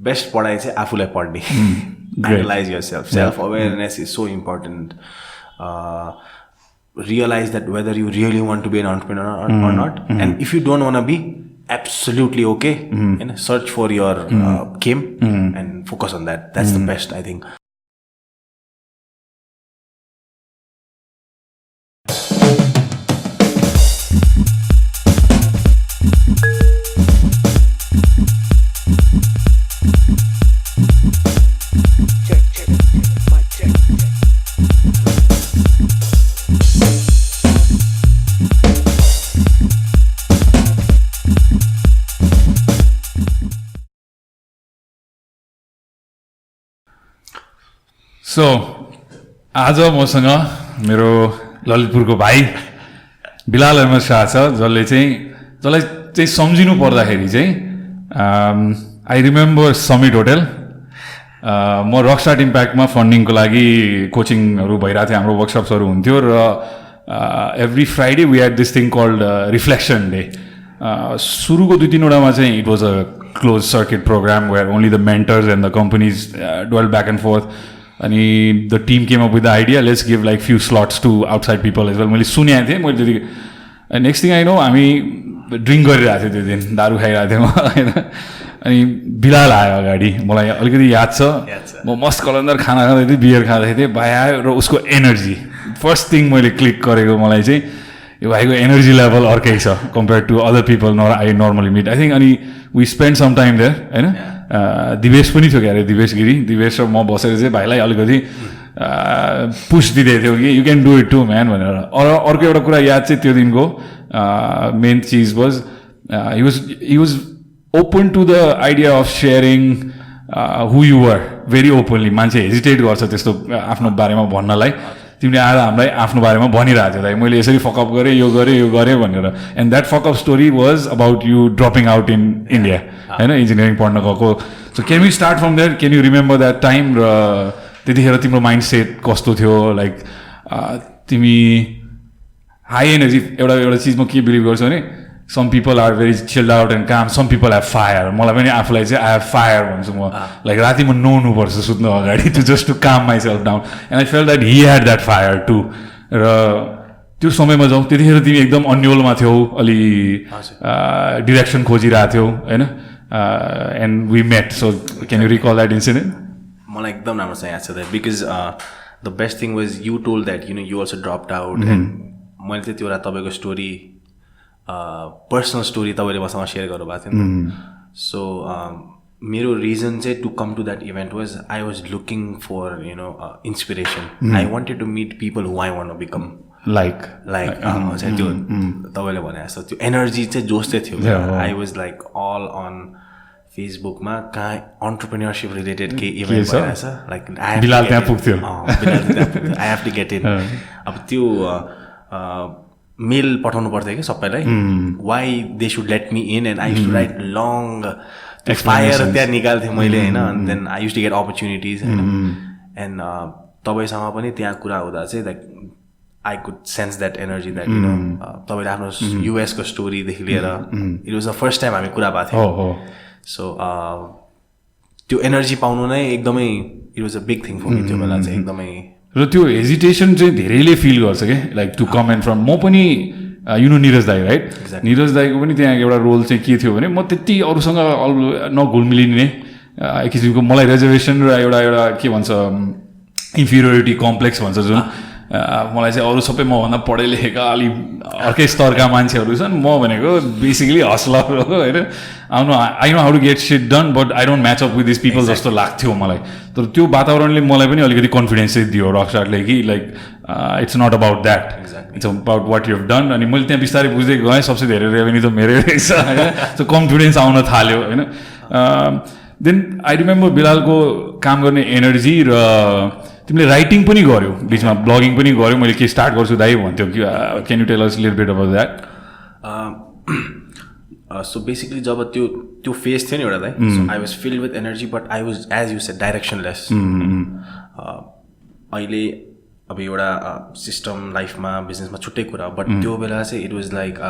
Best पढाइ चाहिँ आफूलाई पढ्ने. Analyze yourself. Self-awareness is so important. Realize that whether you really want to be an entrepreneur or not. And if you don't want to be, absolutely okay. And search for your game and focus on that. That's the best, I think. So, आज मसँग मेरो ललितपुरको भाइ बिलाल अहमद शाह छ जसलाई चाहिँ सम्झिनु पर्दाखेरि चाहिँ I remember summit hotel म रकस्टार्ट इम्प्याक्टमा फन्डिङको लागि कोचिङहरू भइरहेको थियो हाम्रो वर्कसप्सहरू हुन्थ्यो र every Friday we had this thing called reflection day सुरुको 2-3वटामा चाहिँ it was a close circuit program where only the mentors and the companies dwell back and forth अनि the team came up with the idea let's give like few slots to outside people as well मैले सुनेको थिएँ मैले त्यति next thing I know हामी drink गरिरहेको थियौँ त्यो दिन दारू खाइरहेको थियौँ होइन अनि बिलाल आयो अगाडि मलाई अलिकति याद छ म मस्त कलन्दर खाना खाँदै थिएँ बियर खाँदै थिएँ भाइ आयो र उसको एनर्जी फर्स्ट थिङ मैले क्लिक गरेको मलाई चाहिँ यो भाइको एनर्जी लेभल अर्कै छ compare to other people I normally meet I think अनि we spend some time there होइन दिवेश पनि थियो क्यारे दिवेश र म बसेर चाहिँ भाइलाई अलिकति पुस दिँदै थियो कि you can do it to man भनेर अर्को एउटा कुरा याद चाहिँ त्यो दिनको मेन चिज was he was open to the idea of sharing who you were very openly मान्छे हेजिटेट गर्छ त्यस्तो आफ्नो बारेमा भन्नलाई तिमीले आएर हामीलाई आफ्नो बारेमा भनिरहेको थियो दाइ मैले यसरी फकअप गरेँ यो गरेँ भनेर and that fuckup story was about you dropping out in India होइन इन्जिनियरिङ पढ्न गएको so can you start from there can you remember that time र त्यतिखेर तिम्रो माइन्ड सेट कस्तो थियो लाइक तिमी हाई एनर्जी एउटा चिज म के बिलिभ गर्छु भने some people are very chilled out and calm some people have fire मलाई पनि आफूलाई चाहिँ आई हेभ फायर भन्छु म लाइक राति म नुहाउनुपर्छ सुत्नु अगाडि to just to calm myself down and I felt that he had that fire too र त्यो समयमा जाउँ त्यतिखेर तिमी एकदम अन्यलमा थियौ अलि डिरेक्सन खोजिरहेको थियौ होइन and we met so can you recall that incident मलाई एकदम राम्रोसँग याद छ that because the best thing was you told that you know you also dropped out and मैले चाहिँ त्यो एउटा तपाईँको स्टोरी पर्सनल स्टोरी तपाईँले मसँग सेयर गर्नुभएको थियो नि सो मेरो रिजन चाहिँ to come to that event was I was looking for you know inspiration I wanted to meet people who I want to become like त्यो तपाईँले भने जस्तो त्यो एनर्जी चाहिँ जोस चाहिँ थियो I was like all on फेसबुकमा कहाँ अन्टरप्रेन्योरसिप रिलेटेड केही इभेन्ट भइरहेछ लाइक बिलाल त्यहाँ पुग्थ्यो I have to get in अब त्यो मेल पठाउनु पर्थ्यो कि सबैलाई why they should let me in and I use to write long fire त्यहाँ निकाल्थेँ मैले होइन अनि then I use to get opportunities होइन एन्ड तपाईँसँग पनि त्यहाँ कुरा हुँदा चाहिँ like I could sense that energy that you no तपाईँले आफ्नो युएसको स्टोरीदेखि लिएर it was the first time हामी कुरा भएको थियौँ सो त्यो एनर्जी पाउनु नै एकदमै it was a big thing for me त्यो बेला चाहिँ एकदमै र त्यो हेजिटेसन चाहिँ धेरैले फिल गर्छ क्या like to come and from म पनि यु नो निरज दाई राइट निरज दाईको पनि त्यहाँ एउटा रोल चाहिँ के थियो भने म त्यति अरूसँग नघुलमिलिने एक किसिमको मलाई रिजर्भेसन र एउटा के भन्छ इन्फिरियोरिटी कम्प्लेक्स भन्छ जुन मलाई चाहिँ अरू सबै मभन्दा पढे लेखेका अलि अर्कै स्तरका मान्छेहरू छन् म भनेको बेसिकली हस्लर हो होइन I know how to get shit done but I don't match up with this people जस्तो लाग्थ्यो मलाई तर त्यो वातावरणले मलाई पनि अलिकति कन्फिडेन्स चाहिँ दियो रकस्टारले कि like it's not about that it's about what you have done अनि मैले त्यहाँ बिस्तारै बुझ्दै गएँ सबसे धेरै रेभेन्यू त मेरै रहेछ होइन त्यो कन्फिडेन्स आउन थाल्यो होइन देन आई रिमेम्बर बिलालको काम गर्ने एनर्जी र तिमीले राइटिङ पनि गर्यौ बिचमा ब्लगिङ पनि गर्यौ मैले के स्टार्ट गर्छु दाइ भन्थ्यौ कि can you tell us little bit about that so basically जब त्यो फेज थियो नि एउटा दाइ so I was filled with energy but I was as you said directionless अहिले अब एउटा सिस्टम लाइफमा बिजनेसमा छुट्टै कुरा बट त्यो बेला चाहिँ it was like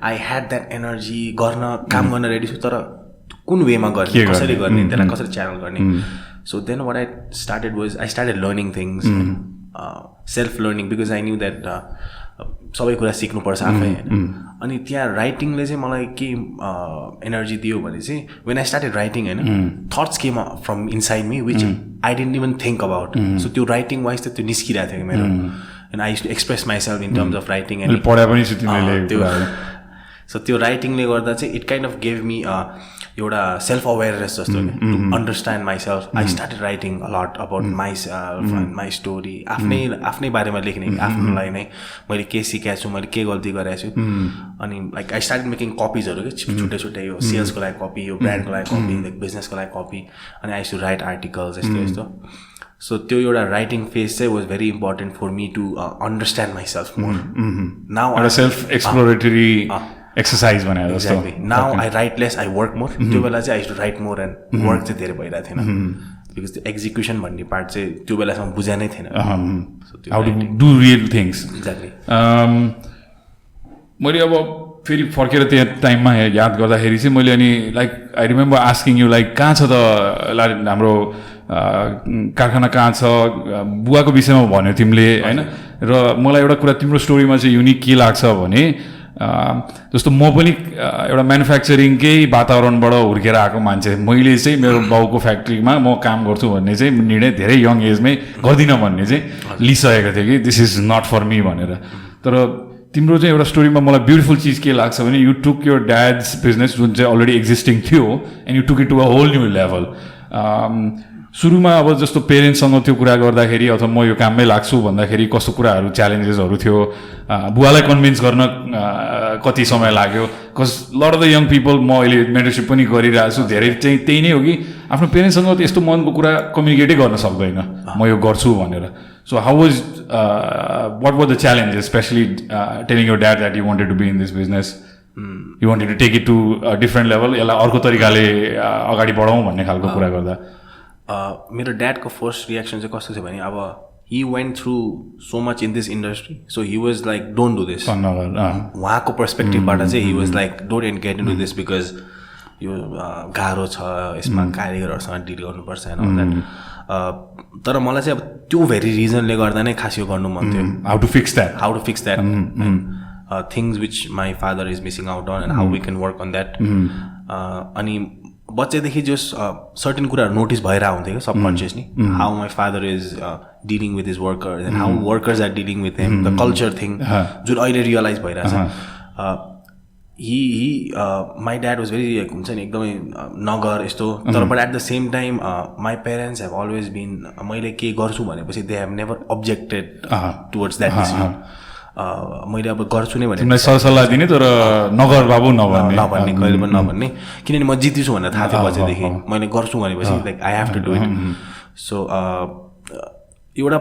I had that energy गर्न काम गर्न रेडी छु तर कुन वेमा गर्ने कसरी गर्ने त्यसलाई कसरी च्यानल गर्ने so then what I started was I started learning things self learning because I knew that सबै कुरा सिक्नुपर्छ आफै होइन अनि त्यहाँ राइटिङले चाहिँ मलाई के एनर्जी दियो भने चाहिँ वेन आई स्टार्टेड राइटिङ होइन thoughts came from inside me which I didn't even think about so त्यो राइटिङ वाइज त त्यो निस्किरहेको थियो मेरो and I use to express myself in terms of writing and पढाइ पनि त्यो सो त्यो राइटिङले गर्दा चाहिँ it kind of gave me एउटा सेल्फ अवेरनेस जस्तो to understand myself I started writing a lot about myself and my story आफ्नै बारेमा लेख्ने आफ्नोलाई नै मैले के सिकाएको छु मैले के गल्ती गरेको छु अनि लाइक आई स्टार्टेड मेकिङ कपिजहरू के छुट्टै छुट्टै यो सेल्सको लागि कपी यो ब्रान्डको लागि कपी लाइक बिजनेसको लागि कपी अनि आई टु राइट आर्टिकल्स यस्तो यस्तो सो त्यो एउटा राइटिङ फेज चाहिँ was very important for me to understand myself more now self exploratory exercise भनेर exactly now I write less I work more त्यो बेला चाहिँ I to write more and work चाहिँ धेरै भइरहेको थिएन बिकज त्यो एक्जिक्युसन भन्ने पार्ट चाहिँ त्यो बेलासम्म बुझा नै थिएन how to do real things exactly मैले अब फेरि फर्केर त्यहाँ टाइममा याद गर्दाखेरि चाहिँ मैले अनि like I remember asking you like कहाँ छ त हाम्रो कारखाना कहाँ छ बुवाको विषयमा भन्यो तिमीले होइन र मलाई एउटा कुरा तिम्रो स्टोरीमा चाहिँ युनिक के लाग्छ भने जस्तो म पनि एउटा म्यानुफ्याक्चरिङकै वातावरणबाट हुर्केर आएको मान्छे मैले चाहिँ मेरो बाउको फ्याक्ट्रीमा म काम गर्छु भन्ने चाहिँ निर्णय धेरै यङ एजमै गर्दिनँ भन्ने चाहिँ लिइसकेको थिएँ कि this is not for me भनेर तर तिम्रो चाहिँ एउटा स्टोरीमा मलाई ब्युटिफुल चिज के लाग्छ भने you took your dad's business जुन चाहिँ अलरेडी एक्जिस्टिङ थियो and you took it to a whole new level सुरुमा अब जस्तो पेरेन्ट्ससँग त्यो कुरा गर्दाखेरि अथवा म यो काममै लाग्छु भन्दाखेरि कस्तो कुराहरू च्यालेन्जेसहरू थियो बुवालाई कन्भिन्स गर्न कति समय लाग्यो cause lot of the young people म अहिले मेन्टरसिप पनि गरिरहेको छु धेरै चाहिँ त्यही नै हो कि आफ्नो पेरेन्ट्ससँग यस्तो मनको कुरा कम्युनिकेटै गर्न सक्दैन म यो गर्छु भनेर so how was what were the challenges especially telling your dad that you wanted to be in this business you wanted to take it to different level यसलाई अर्को तरिकाले अगाडि बढाउँ भन्ने खालको कुरा गर्दा मेरो ड्याडको फर्स्ट रियाक्सन चाहिँ कस्तो थियो भने अब he went through so much in this industry so he was like don't do this उहाँको पर्सपेक्टिभबाट चाहिँ he was like don't get into this because यो गाह्रो छ यसमा कारिगरहरूसँग डिल गर्नुपर्छ एन्ड अल द्याट तर मलाई चाहिँ अब त्यो भेरी रिजनले गर्दा नै खास यो गर्नु मन थियो how to fix that things which my father is missing out on and how we can work on that अनि बच्चादेखि जो सर्टेन कुराहरू नोटिस भइरहेको हुन्थ्यो क्या subconsciously how my father is dealing with his workers and how workers are dealing with him the culture thing जुन अहिले realise भइरहेछ माई ड्याड वाज भेरी हुन्छ नि एकदमै नगर यस्तो तर but at the same time my parents have always been मैले के गर्छु भनेपछि they have never objected towards that decision मैले अब गर्छु नै भने सरसल्लाह दिने तर नगर बाबु नभन्ने कहिले पनि नभन्ने किनभने म जित्छु भनेर थाहा थियो बच्चादेखि मैले गर्छु भनेपछि like I have to do it so एउटा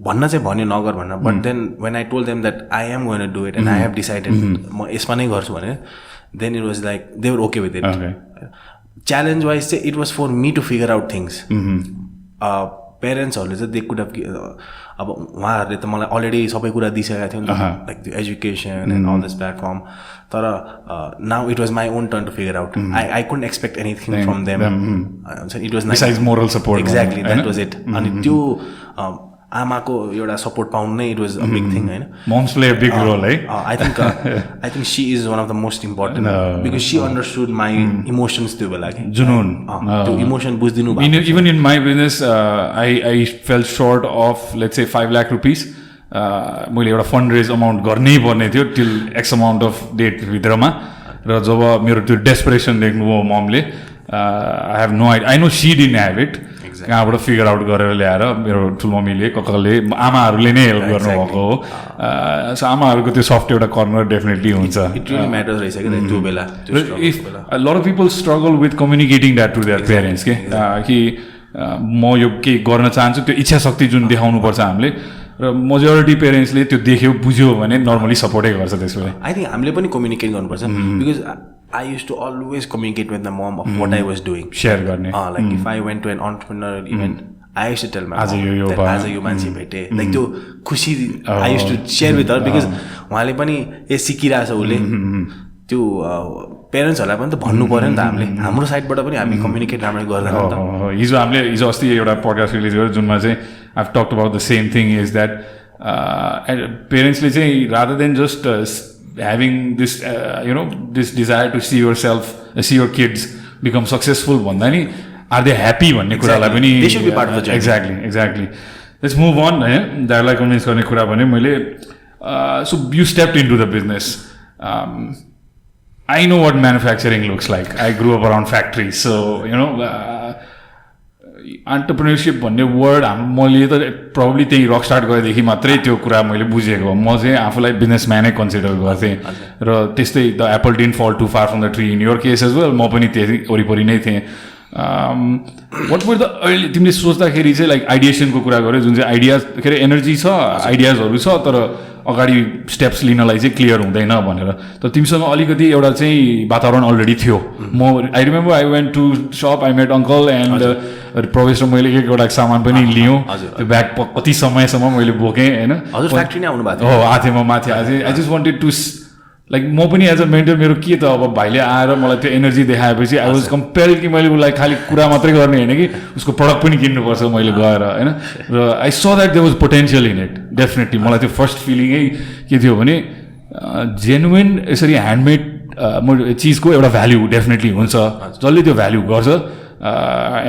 भन्न चाहिँ भन्यो नगर भन्न but then when I told them that I am going to do it and I have decided म यसमा नै गर्छु भने then it was like they were okay with it challenge wise चाहिँ it was for me to figure out things पेरेन्ट्सहरूले चाहिँ they could have अब उहाँहरूले त मलाई अलरेडी सबै कुरा दिइसकेको थियो नि त लाइक त्यो education and all this platform तर now it was my own turn to figure out I couldn't expect anything from them it was nice moral support exactly that was it अनि त्यो आमाको एउटा सपोर्ट पाउनु नै it was a big thing होइन moms play a big role है I think she is one of the most important because she understood my emotions त्यो बेला कि जुनून त्यो इमोसन बुझिदिनु even in my business I fell short of let's say 5 lakh rupees मैले एउटा fund raise amount गर्नै पर्ने थियो till X amount of date भित्रमा र जब मेरो त्यो डेस्परेसन देख्नुभयो ममले I have no I know she didn't have it कहाँबाट फिगर आउट गरेर ल्याएर मेरो ठुलमम्मीले ककाले आमाहरूले नै हेल्प गर्नुभएको हो सो आमाहरूको त्यो सफ्ट एउटा कर्नर डेफिनेटली हुन्छ if lot of people struggle with communicating that to their parents कि म यो के गर्न चाहन्छु त्यो इच्छा शक्ति जुन देखाउनुपर्छ हामीले र मेजोरिटी पेरेन्ट्सले त्यो देख्यो बुझ्यो भने नर्मली सपोर्टै गर्छ त्यसलाई आई थिङ्क हामीले पनि कम्युनिकेट गर्नुपर्छ because I used to always communicate with my mom of what I was doing. Share गर्ने. Like if I went to an entrepreneurial event, I used to tell my mom that आज यो मान्छे भेटे. Like त्यो खुसी I used to share with her because उहाँले पनि ए सिकिरहेछ उसले त्यो पेरेन्ट्सहरूलाई पनि त भन्नु पऱ्यो नि त हामीले हाम्रो साइडबाट पनि हामी कम्युनिकेट राम्ररी गर्दैन नि त हिजो अस्ति एउटा पडकास्ट रिलिज गर्यो जुनमा चाहिँ I have talked about the same thing is that पेरेन्ट्सले चाहिँ rather than just having this this desire to see your kids become successful भन्दा नि आर दे ह्याप्पी भन्ने कुरालाई पनि एक्ज्याक्टली लेट्स मुभ अन होइन दाइलाई कन्भिन्स गर्ने कुरा भने मैले so you stepped into the business I know what manufacturing looks like. I grew up around factories. So, entrepreneurship भन्ने वर्ड मैले त प्रब्ली त्यही रक स्टार्ट गरेदेखि मात्रै त्यो कुरा मैले बुझेको म चाहिँ आफूलाई बिजनेसम्यानै कन्सिडर गर्थेँ र त्यस्तै the apple didn't fall too far from the tree in your case as well म पनि त्यही वरिपरि नै थिएँ वाट वर द अहिले तिमीले सोच्दाखेरि चाहिँ लाइक आइडिएसनको कुरा गऱ्यो जुन चाहिँ आइडियाज के अरे एनर्जी छ आइडियाजहरू छ तर अगाडि स्टेप्स लिनलाई चाहिँ क्लियर हुँदैन भनेर तर तिमीसँग अलिकति एउटा चाहिँ वातावरण अलरेडी थियो म I remember I went to shop I met uncle and Prabesh र मैले एउटा सामान पनि लियौँ त्यो ब्याग कति समयसम्म मैले बोकेँ होइन आएको थिएँ म माथि I just wanted to like म पनि एज अ मेन्टर मेरो के त अब भाइले आएर मलाई त्यो एनर्जी देखाएपछि आई वाज कम्पेल्ड कि मैले उसलाई खालि कुरा मात्रै गर्ने होइन कि उसको प्रडक्ट पनि किन्नुपर्छ मैले गएर होइन र I saw that there was potential in it definitely मलाई त्यो फर्स्ट फिलिङै के थियो भने जेन्युन यसरी ह्यान्डमेड चिजको एउटा भ्याल्यु डेफिनेटली हुन्छ जसले त्यो भ्याल्यु गर्छ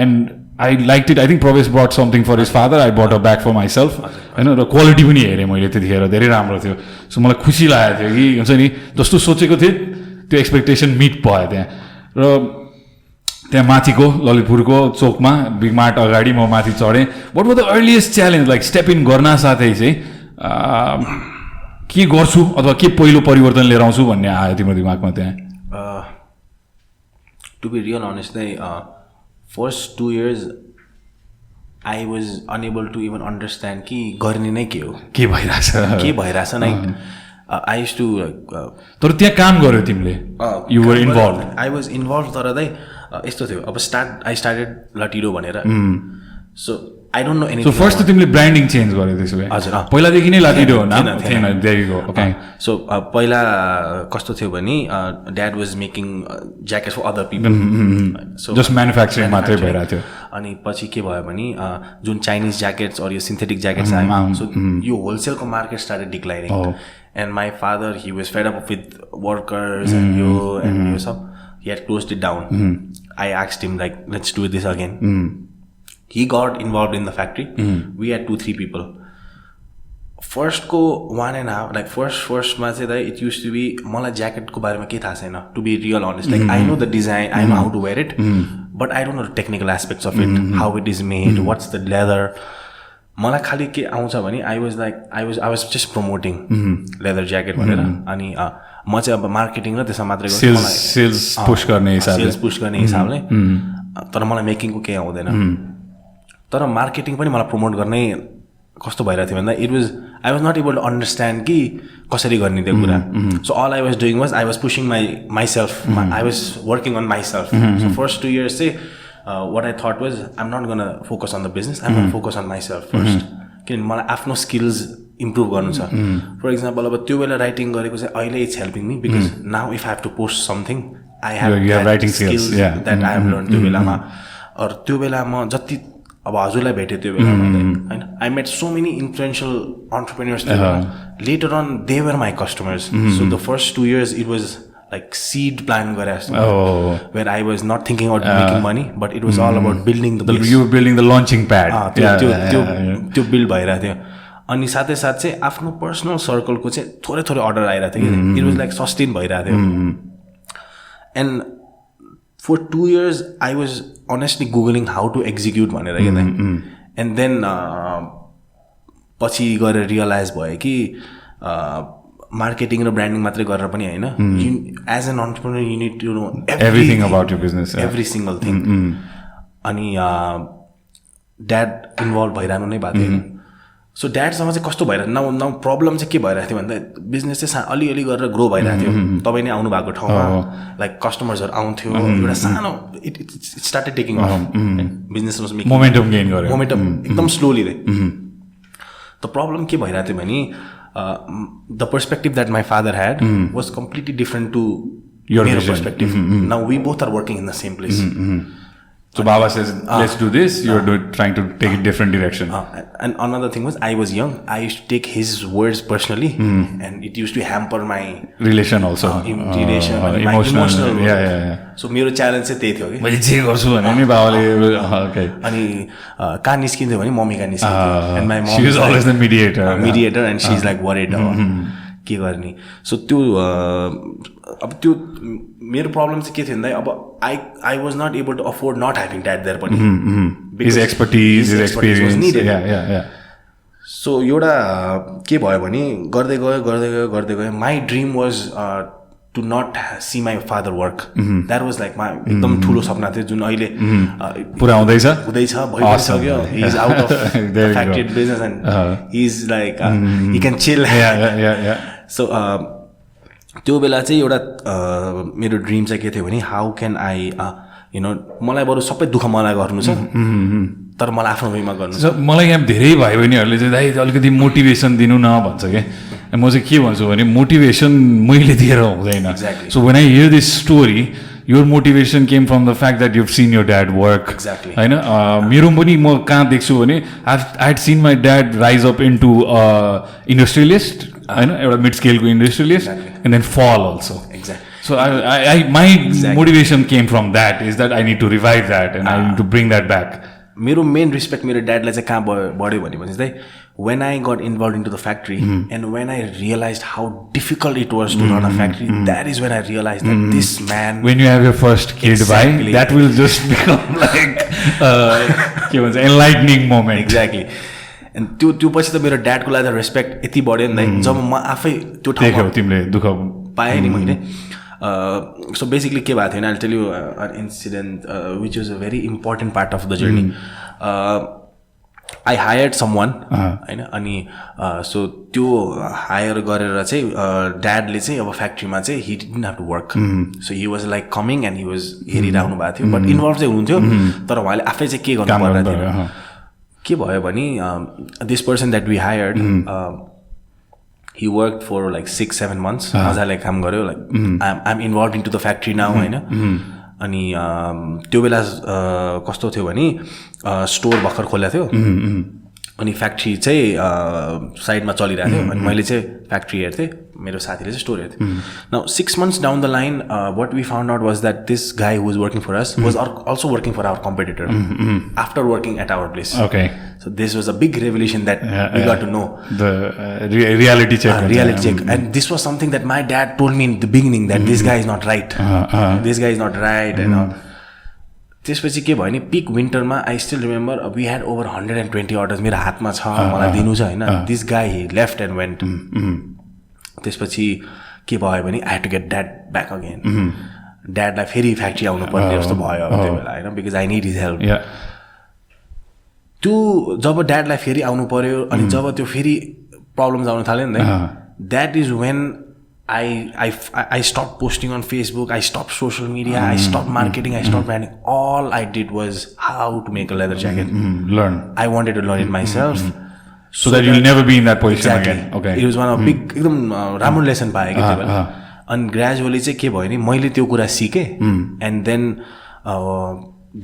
and I liked it. I think Pravesh brought something for his father. I bought a bag for myself. होइन र क्वालिटी पनि हेरेँ मैले त्यतिखेर धेरै राम्रो थियो सो मलाई खुसी लागेको थियो कि हुन्छ नि जस्तो सोचेको थिएँ त्यो एक्सपेक्टेसन मिट भयो त्यहाँ र त्यहाँ माथिको ललितपुरको चोकमा बिग मार्ट अगाडि म माथि चढेँ what was the earliest challenge like step in गर्न साथै चाहिँ के गर्छु अथवा के पहिलो परिवर्तन लिएर आउँछु भन्ने आयो तिम्रो दिमागमा त्यहाँ to be real honest first 2 years I was unable to even understand कि गर्ने नै के हो के भइरहेछ नै I used to तर त्यहाँ काम गर्यो तिमीले you were involved I was involved तर यस्तो थियो अब I started Latido भनेर so I don't know anything so first तिमीले ब्रान्डिङ चेन्ज गर्यो त्यसो भए हजुर पहिलादेखि नै Latido थिएन there you go okay so पहिला कस्तो थियो भने dad was making jackets for other people so just manufacturing मात्रै भइरहेको थियो अनि पछि के भयो भने जुन चाइनिज ज्याकेट्स अर यो सिन्थेटिक ज्याकेट्स आयो so यो होलसेलको market started declining and my father he was fed up with workers and यो सब he had closed it down I asked him like let's do this again he got involved in the factory we had 2-3 people first ko 1.5 like first ma chai it used to be मलाई jacket को बारेमा के थाहा छैन to be real honest like I know the design I know how to wear it but I don't know the technical aspects of it how it is made what's the leather मलाई खाली के आउँछ भने I was just promoting leather jacket भनेर अनि म चाहिँ अब मार्केटिङ र त्यसमा मात्रै गर्छु सेल्स पुश गर्ने हिसाबले तर मलाई मेकिङको केही आउँदैन तर मार्केटिङ पनि मलाई प्रमोट गर्ने कस्तो भइरहेको थियो भन्दा I was not able to understand कि कसरी गर्ने त्यो कुरा so all I was doing was I was pushing myself I was working on myself so first 2 years say what I thought was I'm not going to focus on the business I'm going to focus on myself first किनभने मलाई आफ्नो skills improve गर्नु छ for example अब त्यो बेला writing गरेको चाहिँ अहिले it's helping me because now if I have to post something I have skills that I have learn त्यो बेलामा अरू त्यो बेला म जति अब हजुरलाई भेटेँ त्यो बेलामा होइन I met so many influential entrepreneurs later on they were my customers so the first 2 years it was like seed plan where I was not thinking about making money but it was all about building the place. You were building the launching pad त्यो build भइरहेको थियो अनि साथै साथ चाहिँ आफ्नो personal सर्कलको चाहिँ थोरै थोरै अर्डर आइरहेको थियो कि इट वाज लाइक सस्टेन भइरहेको थियो and for 2 years I was honestly googling how to execute भनेर के एन्ड देन पछि गएर रियलाइज भयो कि मार्केटिङ र ब्रान्डिङ मात्रै गरेर पनि होइन as an entrepreneur you need to know everything about your business every single thing अनि ड्याड इन्भल्भ भइरहनु नै भएको थियो सो ड्याडसँग चाहिँ कस्तो भइरहेको न प्रब्लम चाहिँ के भइरहेको थियो भन्दा बिजनेस चाहिँ अलिअलि गरेर ग्रो भइरहेको थियो तपाईँ नै आउनु भएको ठाउँमा लाइक कस्टमर्सहरू आउँथ्यो एउटा सानो it started taking of business momentum gain गर्यो मोमेन्टम एकदम स्लोली द प्रब्लम के भइरहेको थियो भने the perspective that my father had was completely different to Your मेरो vision. perspective. Now we both are working in the same place. So Baba says, let's do this. You're trying to take a different direction. And another thing was, I was young. I used to take his words personally, and it used to hamper my relation also. Relation, my emotional. Yeah. So मेरो challenge चाहिँ त्यही थियो कि मैले जे गर्छु भने नि बाबाले okay. अनि कहाँ निस्किन्थ्यो भने मम्मी कहाँ निस्किन्थ्यो, and my mom she was always the mediator. And she's like worried के गर्ने. So त्यो अब त्यो मेरो प्रब्लम चाहिँ के थियो भन्दा अब I was not able to afford not having dad there पनि. His expertise, his experience was needed. Yeah. So एउटा के भयो भने गर्दै गयो my dream was to not see my father work. That was like my एकदम ठुलो सपना थियो जुन अहिले पुरा हुँदैछ भइसक्यो. He is out of the factory business and he is like he can chill. Yeah. So त्यो बेला चाहिँ एउटा मेरो ड्रिम चाहिँ के थियो भने हाउ क्यान आई मलाई बरु सबै दुःख मलाई गर्नु छ तर मलाई आफ्नो वेमा गर्नु छ. मलाई यहाँ धेरै भाइ बहिनीहरूले चाहिँ दाइ अलिकति मोटिभेसन दिनु न भन्छ क्या. म चाहिँ के भन्छु भने मोटिभेसन मैले दिएर हुँदैन. So when I hear this story your motivation came from the fact that you've seen your dad work. Exactly. होइन मेरो पनि म कहाँ देख्छु भने I had seen my dad rise up into industrialist, होइन एउटा mid स्केलको industrialist, and then fall also. Exactly. So my motivation came from that, is that I need to revive that and I need to bring that back. मेरो main respect मेरो ड्याडलाई चाहिँ कहाँ बढ्यो भने चाहिँ when I got involved into the factory and when I realized how difficult it was to run a factory, that is when I realized that this man, when you have your first kid, exactly. That will just become like enlightening moment. Exactly. And त्यो पछि त मेरो ड्याडको लागि respect यति बढ्यो नि जब म आफै त्यो ठाउँमा तिमीले दुःख पाएँ नि मैले. So basically के भएको थियो, I'll tell you an incident which was a very important part of the journey. I hired someone, होइन, अनि सो त्यो हायर गरेर चाहिँ ड्याडले चाहिँ अब फ्याक्ट्रीमा चाहिँ he didn't have to work. So he was like coming and he was हेरिराख्नु भएको थियो, बट इन्भल्भ चाहिँ हुनुहुन्थ्यो तर उहाँले आफै चाहिँ के गर्नु पर्दैन थियो. के भयो भने this person that we hired, he worked for like 6-7 months. मजाले काम गर्यो, like I'm involved into the factory now, होइन. अनि त्यो बेला कस्तो थियो भने स्टोर भर्खर खोलेको थियो अनि फ्याक्ट्री चाहिँ साइडमा चलिरहेको थियो अनि मैले चाहिँ फ्याक्ट्री हेर्थेँ, मेरो साथीले चाहिँ स्टोर हेर्थ्यो. Now 6 months down the line, what we found out was that this guy who was working for us was also working for our competitor after working at our place. Okay. So this was a big revelation that we got to know. The reality check. Reality check. And this was something that my dad told me in the beginning, that this guy is not right. This guy is not right. And त्यसपछि के भयो नि peak विन्टरमा I still remember we had over 120 orders मेरो हातमा छ, मलाई दिनु छ, होइन. This guy Hee left and went. त्यसपछि के भयो भने I had to get dad back again. ड्याडलाई फेरि फ्याक्ट्री आउनु पर्ने जस्तो भयो अब त्यो बेला, होइन, because I need his help. त्यो जब ड्याडलाई फेरि आउनु पर्यो अनि जब त्यो फेरि प्रब्लम्स आउनु थाल्यो नि, that is when I stopped posting on Facebook, I stopped social media, I stopped marketing, I stopped branding. All I did was how to make a leather jacket. Learn. I wanted to learn it myself. So that you'll never be in that position again. Okay. It was one of big, एकदम राम्रो lesson पाएँ कि त्यो बेला. अनि gradually चाहिँ के भयो नि मैले त्यो कुरा सिकेँ एन्ड देन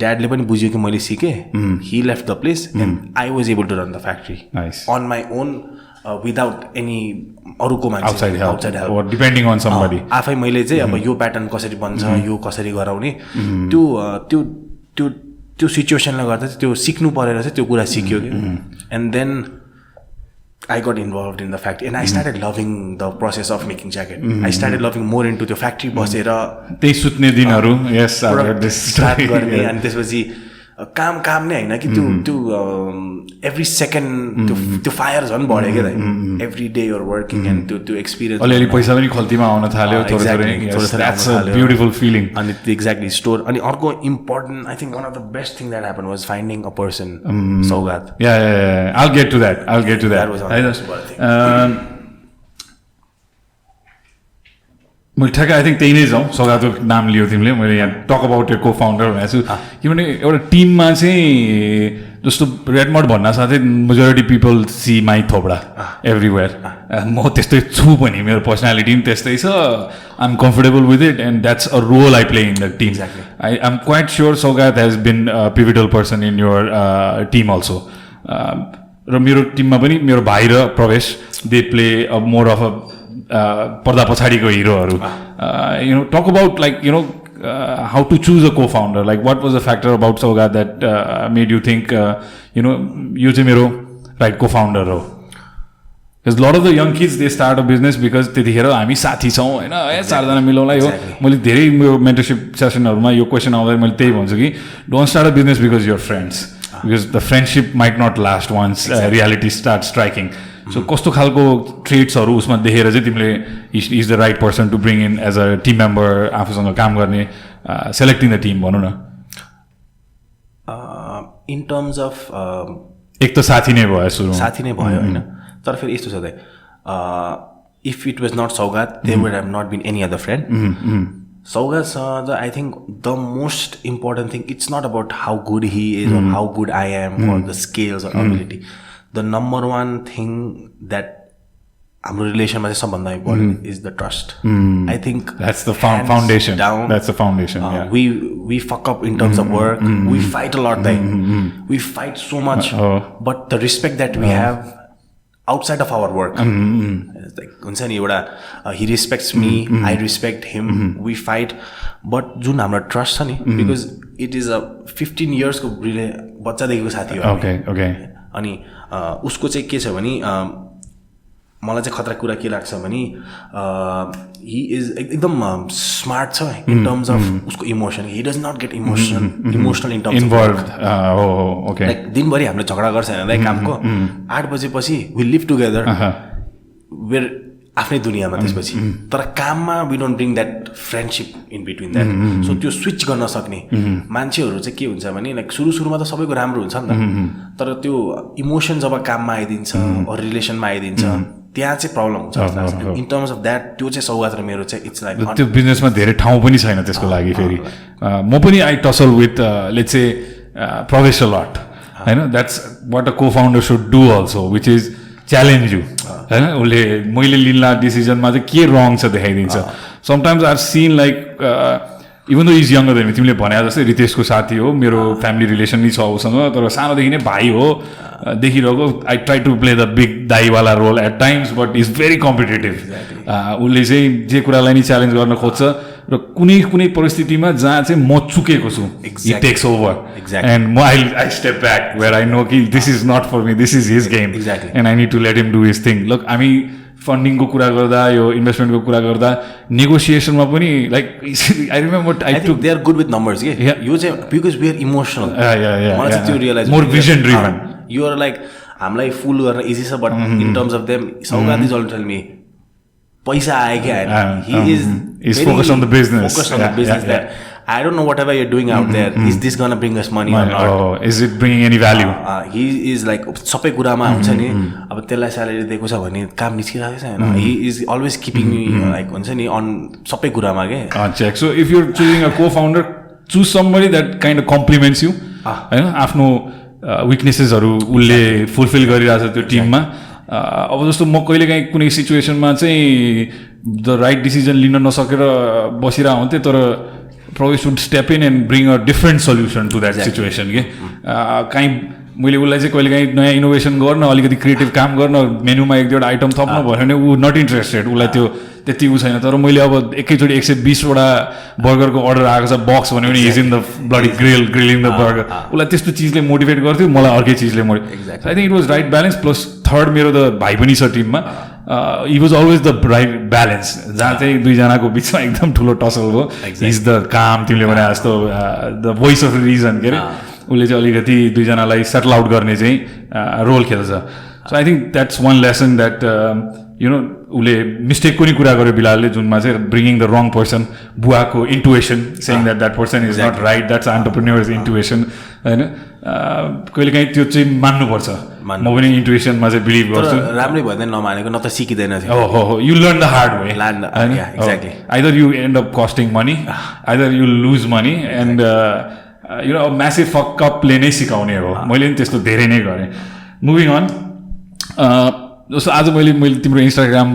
ड्याडले पनि बुझ्यो कि मैले सिकेँ. He left the place and I was able to run the factory. Nice. On my own. Without any अरूको मान्छे outside help or depending on somebody. आफै मैले चाहिँ अब यो प्याटर्न कसरी बन्छ, यो कसरी गराउने, त्यो त्यो त्यो त्यो सिचुएसनले गर्दा चाहिँ त्यो सिक्नु परेर चाहिँ त्यो कुरा सिक्यो कि. And then I got involved in the factory and I started loving the process of making jacket. I started loving more into त्यो फ्याक्ट्री बसेर त्यही सुत्ने दिनहरू. Yes, I heard this start गर्ने. अनि त्यसपछि काम नै होइन कि त्यो एभ्री सेकेन्ड त्यो फायर झन् बढ्यो क्या त. Every day you're working and त्यो एक्सपिरियन्स अलिअलि पैसा पनि खल्तीमा आउन थाल्यो थोरै. Beautiful feeling. अनि त्यो एक्ज्याक्टली स्टोर. अनि अर्को important I think one of the best thing that happen was finding a person, Saugat. I'll get to that. मैले ठ्याक्कै आई थिङ्क त्यही नै जाउँ. सौगातको नाम लियो तिमीले, मैले यहाँ टक अबाउट यो को फाउन्डर भनेको छु किनभने एउटा टिममा चाहिँ जस्तो रेड मड भन्न साथै मेजोरिटी पिपल सी माई थोपडा एभ्रिवेयर म त्यस्तै छु पनि मेरो पर्सनालिटी पनि त्यस्तै छ I am comfortable with it and that's a role I play in the team I am quite sure Saugat has been pivotal person in your team also र मेरो टिममा पनि मेरो भाइ र Prabesh they play more of a पर्दा पछाडिको हिरोहरू you know talk about like you know how to choose a co-founder, like what was the factor about Saugat that made you think you know you चाहिँ मेरो right co-founder हो because a lot of the young kids they start a business because त्यतिखेर हामी साथी छौँ होइन चारजना मिलाउला यो मैले धेरै मेरो मेन्टरसिप सेसनहरूमा यो क्वेसन आउँदा मैले त्यही भन्छु कि don't start a business because your friends because the friendship might not last once reality start striking so कस्तो खालको ट्रेड्सहरू उसमा देखेर चाहिँ तिमीले is the right person to bring in as a team member आफूसँग काम गर्ने सेलेक्टिङ द टिम भनौँ न इन टर्म्स अफ एक त साथी नै भयो सुरु साथी नै भयो होइन तर फेरि यस्तो छ if it was not Saugat they would have not been any other friend सौगातसँग I think the most important thing it's not about how good he is or how good I am or the skills or ability. The number one thing that हाम्रो रिलेसनमा चाहिँ सबभन्दा important is the trust I think that's the foundation that's the foundation we fuck up in terms of work we fight a lot we fight so much but the respect that we have outside of our work like हुन्छ नि एउटा he respects me I respect him we fight but जुन हाम्रो trust छ नि because it is a 15 years को बच्चादेखिको साथी हो okay अनि उसको चाहिँ के छ भने मलाई चाहिँ खतरा कुरा के लाग्छ भने हि इज एकदम स्मार्ट छ इन टर्म्स अफ उसको emotion he does not get emotional in terms of like दिनभरि हामीले झगडा गर्छ होइन कामको 8 बजेपछि वी लिभ टुगेदर वेयर आफ्नै दुनियाँमा त्यसपछि तर काममा we don't bring that friendship in between that so त्यो स्विच गर्न सक्ने मान्छेहरू चाहिँ के हुन्छ भने लाइक सुरुमा त सबैको राम्रो हुन्छ नि त तर त्यो इमोसन जब काममा आइदिन्छ अरू रिलेसनमा आइदिन्छ त्यहाँ चाहिँ प्रब्लम हुन्छ इन टर्म्स अफ द्याट त्यो चाहिँ सौगात र मेरो चाहिँ इट्स लाइक त्यो बिजनेसमा धेरै ठाउँ पनि छैन त्यसको लागि फेरि म पनि I tussle with let's say प्रवेश अ लट होइन द्याट्स वाट अ को founder should do also which is challenge you होइन उसले मैले लिन्ला डिसिजनमा चाहिँ के रङ छ देखाइदिन्छ sometimes are seen like even though is younger than तिमीले भने जस्तै रितेशको साथी हो मेरो फ्यामिली रिलेसन नै छ उसँग तर सानोदेखि नै भाइ हो देखिरहेको I try to play the big दाईवाला role at times but is very competitive उसले चाहिँ जे कुरालाई नि च्यालेन्ज गर्न खोज्छ र कुनै परिस्थितिमा जहाँ चाहिँ म चुकेको छु हि टेक्स ओभर एन्ड म I step back where I know कि this is not for me this is his game and I need to let him do his thing look हामी फन्डिङको कुरा गर्दा यो इन्भेस्टमेन्टको कुरा गर्दा नेगोसिएसनमा पनि like I remember I took they are good with numbers के यो चाहिँ बिकज वी आर इमोसनल मलाई चाहिँ त्यो realise more vision driven you are like हामीलाई फुल गर्न इजी छ but in terms of them सौगात इज अल्सो टेल मी पैसा आयो कि आएन he is focused on the business that I don't know whatever you're doing out there is this gonna bring us money or not is it bringing any value he is like सबै कुरामा हुन्छ नि अब त्यसलाई salary दिएको छ भने काम निस्किरहेको छ हैन he is always keeping me like हुन्छ नि on सबै कुरामा के check so if you're choosing a co-founder choose somebody that kind of complements you हैन आफ्नो weaknesses-हरु उले फुलफिल गरिरहेछ त्यो टिममा अब जस्तो म कहिलेकाहीँ कुनै सिचुएसनमा चाहिँ द राइट डिसिजन लिन नसकेर बसिरहेको हुन्थेँ तर Prabesh would step in and bring a different solution to that situation के काहीँ मैले उसलाई चाहिँ कहिलेकाहीँ नयाँ इनोभेसन गर्न अलिकति क्रिएटिभ काम गर्न मेनुमा एक दुईवटा आइटम थप्नु भयो भने ऊ नट इन्ट्रेस्टेड उसलाई त्यो त्यति ऊ छैन तर मैले अब एकैचोटि 120वटा बर्गरको अर्डर आएको छ बक्स भन्यो भने is in the bloody grilling the burger उसलाई त्यस्तो चिजले मोटिभेट गर्थ्यो मलाई अर्कै चिजले motivate I think it was right balance plus third मेरो त भाइ पनि छ टिममा he was always the right balance जहाँ चाहिँ दुईजनाको बिचमा एकदम ठुलो टसल भयो इज द काम तिमीले भने जस्तो द भोइस अफ रिजन के अरे उसले चाहिँ अलिकति दुईजनालाई सेटल आउट गर्ने चाहिँ रोल खेल्छ so I think that's one lesson that you know उसले मिस्टेकको नि कुरा गर्यो बिलालले जुनमा चाहिँ ब्रिङिङ द रङ पर्सन बुवाको intuition saying that that person is not right that's entrepreneurs intuition होइन कहिलेकाहीँ त्यो चाहिँ मान्नुपर्छ म पनि इन्टुएसनमा चाहिँ बिलिभ गर्छु राम्रै भन्दैन नमानेको न त सिकिँदैन थियो you learn the hard way either you end up costing money either you lose money and massive फकअपले नै सिकाउने हो मैले नि त्यस्तो धेरै नै गरेँ मुभिङ अन जस्तो आज मैले तिम्रो इन्स्टाग्राम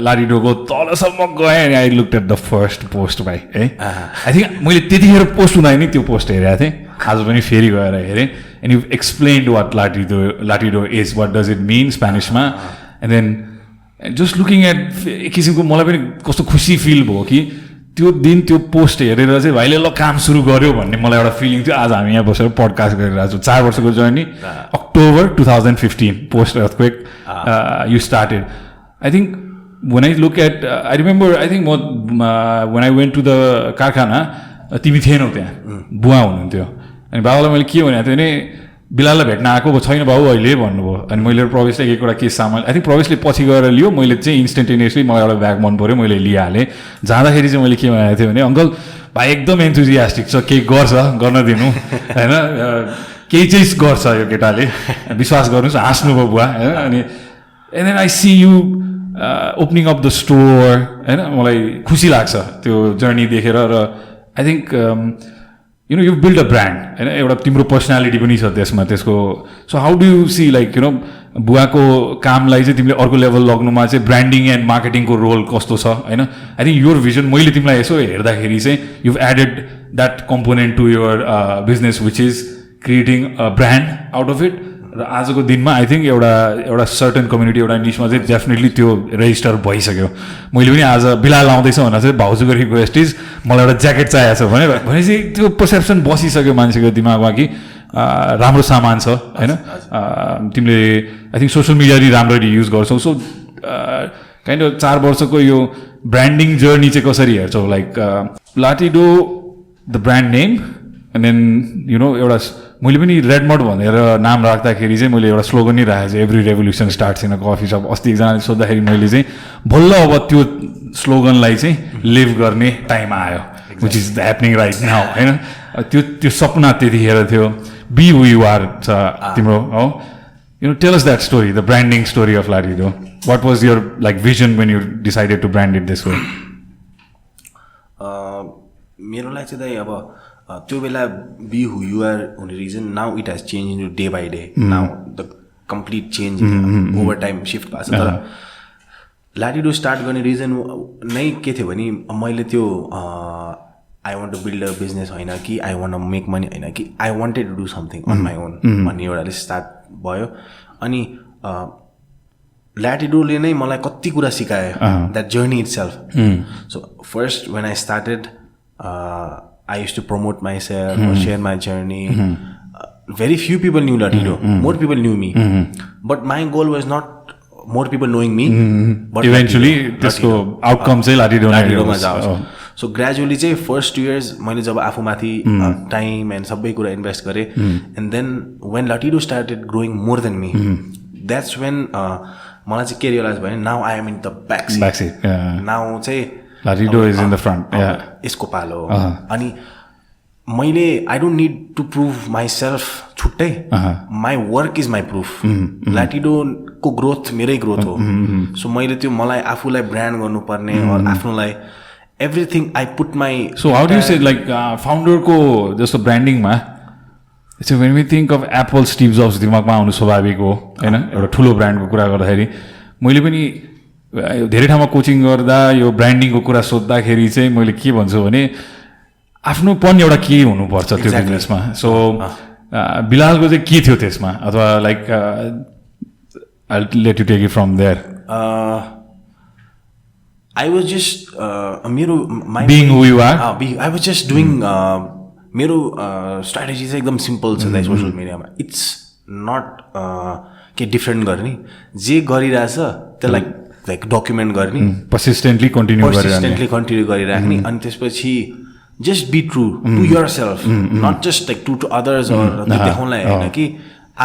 लाटिडोको तलसम्म गएँ I looked at the first post भाइ है आई थिङ्क मैले त्यतिखेर पोस्ट हुँदा नि त्यो पोस्ट हेरेको थिएँ आज पनि फेरि गएर हेरेँ and you explained what Latido is what does it mean स्पेनिसमा and then just looking at एक किसिमको मलाई पनि कस्तो खुसी फिल भयो कि त्यो दिन त्यो पोस्ट हेरेर चाहिँ भाइले ल काम सुरु गर्यो भन्ने मलाई एउटा फिलिङ थियो आज हामी यहाँ बसेर पडकास्ट गरिरहेको छौँ 4 वर्षको journey October 2015 post earthquake you started I think when I look at I remember I think when I went to the कारखाना तिमी थिएनौ त्यहाँ बुवा हुनुहुन्थ्यो अनि बाबालाई मैले के भनेको थिएँ भने बिलाललाई भेट्न आएको छैन बाबु अहिले भन्नुभयो अनि मैले प्रवेशले एउटा केस सामान आई थिङ्क प्रवेशले पछि गएर लियो मैले चाहिँ इन्स्टेन्टेनियसली मलाई एउटा ब्याग मन पऱ्यो मैले लिइहालेँ जाँदाखेरि चाहिँ मैले के भनेको थिएँ भने अङ्कल भाइ एकदम एन्थुजियास्टिक छ केही गर्छ गर्न दिनु होइन केही चाहिँ गर्छ यो केटाले विश्वास गर्नुहोस् हाँस्नुभयो बुवा होइन अनि and then I see you opening up the store होइन मलाई खुसी लाग्छ त्यो जर्नी देखेर र I think you build a brand होइन एउटा तिम्रो पर्सनालिटी पनि छ त्यसमा त्यसको so how do you see like बुवाको कामलाई चाहिँ तिमीले अर्को लेभल लग्नुमा चाहिँ ब्रान्डिङ एन्ड मार्केटिङको रोल कस्तो छ होइन आई थिङ्क योर भिजन मैले तिमीलाई यसो हेर्दाखेरि चाहिँ you've added that component to your business which is creating a brand out of it र आजको दिनमा आई थिङ्क एउटा सर्टन कम्युनिटी एउटा निचमा चाहिँ डेफिनेटली त्यो रेजिस्टर भइसक्यो मैले पनि आज बिलाल आउँदैछ भनेर चाहिँ भाउजूको रिक्वेस्ट इज मलाई एउटा ज्याकेट चाहिएको छ भनेपछि त्यो पर्सेप्सन बसिसक्यो मान्छेको दिमागमा कि राम्रो सामान छ होइन तिमीले आई थिङ्क सोसियल मिडिया पनि राम्ररी युज गर्छौ सो काइन्ड अफ 4 वर्षको यो ब्रान्डिङ जर्नी चाहिँ कसरी हेर्छौ like Latido the brand name and then एउटा मैले पनि रेड मड भनेर नाम राख्दाखेरि चाहिँ मैले एउटा स्लोगन नै राखेको छु every revolution starts in a coffee shop अस्ति एकजनाले सोद्धाखेरि मैले चाहिँ बल्ल अब त्यो स्लोगनलाई चाहिँ लिभ गर्ने टाइम आयो which is happening right now होइन त्यो सपना त्यतिखेर थियो बी हु यु आर छ तिम्रो हो tell us that story the branding story of Latido what was your like vision when you decided to brand it this way मेरो लागि चाहिँ अब त्यो बेला बी हु यु आर हुने reason now it has change in day by day now the complete change over time shift भएको छ तर लाटिडो स्टार्ट गर्ने रिजन नै के थियो भने मैले त्यो I want to build a business होइन कि I want to make money होइन कि I wanted to do something on my own भन्ने एउटाले स्टार्ट भयो अनि लाटिडोले नै मलाई कति कुरा सिकायो that journey it self so first when I started I used to promote myself or share my journey. Very few people knew Latido. More people knew me. But my goal was not more people knowing me. But eventually, this outcome say Latido ma jaos. So gradually, first 2 years, मैले जब आफूमाथि time and सबै कुरा invest गरेँ, and then when Latido started growing more than me, that's when मलाई चाहिँ के realize भयो now I am in the backseat. Now चाहिँ Latido is in the front. यसको पालो अनि मैले I don't need to prove myself छुट्टै my work is my proof लाटिडोको ग्रोथ मेरै ग्रोथ हो सो मैले त्यो मलाई आफूलाई ब्रान्ड गर्नुपर्ने आफ्नोलाई everything I put my so how do you say like फाउन्डरको जस्तो ब्रान्डिङमा when we think of Apple Steve Jobs दिमागमा आउनु स्वाभाविक हो होइन एउटा ठुलो ब्रान्डको कुरा गर्दाखेरि मैले पनि धेरै ठाउँमा कोचिङ गर्दा यो ब्रान्डिङको कुरा सोद्धाखेरि चाहिँ मैले के भन्छु भने आफ्नोपन एउटा के हुनुपर्छ त्यो बिजनेसमा सो बिलालको चाहिँ के थियो त्यसमा अथवा like I let you take it from there I was just मेरो being who you are I was just doing मेरो स्ट्राटेजी चाहिँ एकदम सिम्पल छ दाइ सोसियल मिडियामा इट्स नट के डिफ्रेन्ट गर्ने जे गरिरहेछ त्यसलाई लाइक डकुमेन्ट गर्ने पर्सिस्टेन्टली कन्टिन्यू गरिराख्ने अनि त्यसपछि just be true to yourself not just like to others देखाउनलाई होइन कि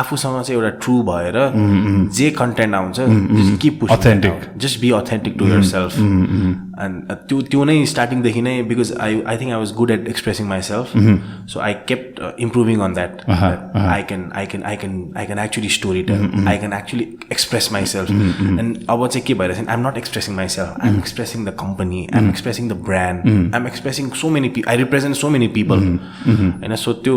आफूसँग चाहिँ एउटा ट्रु भएर जे कन्टेन्ट आउँछ keep pushing authentic just be authentic to yourself and त्यो नै स्टार्टिङदेखि नै because I think I was good at expressing myself so I kept improving on that I can actually story tell I can actually express myself and अब चाहिँ के भइरहेछ I am not expressing myself I am expressing the company I am expressing the brand I am expressing so many I represent so many people होइन so त्यो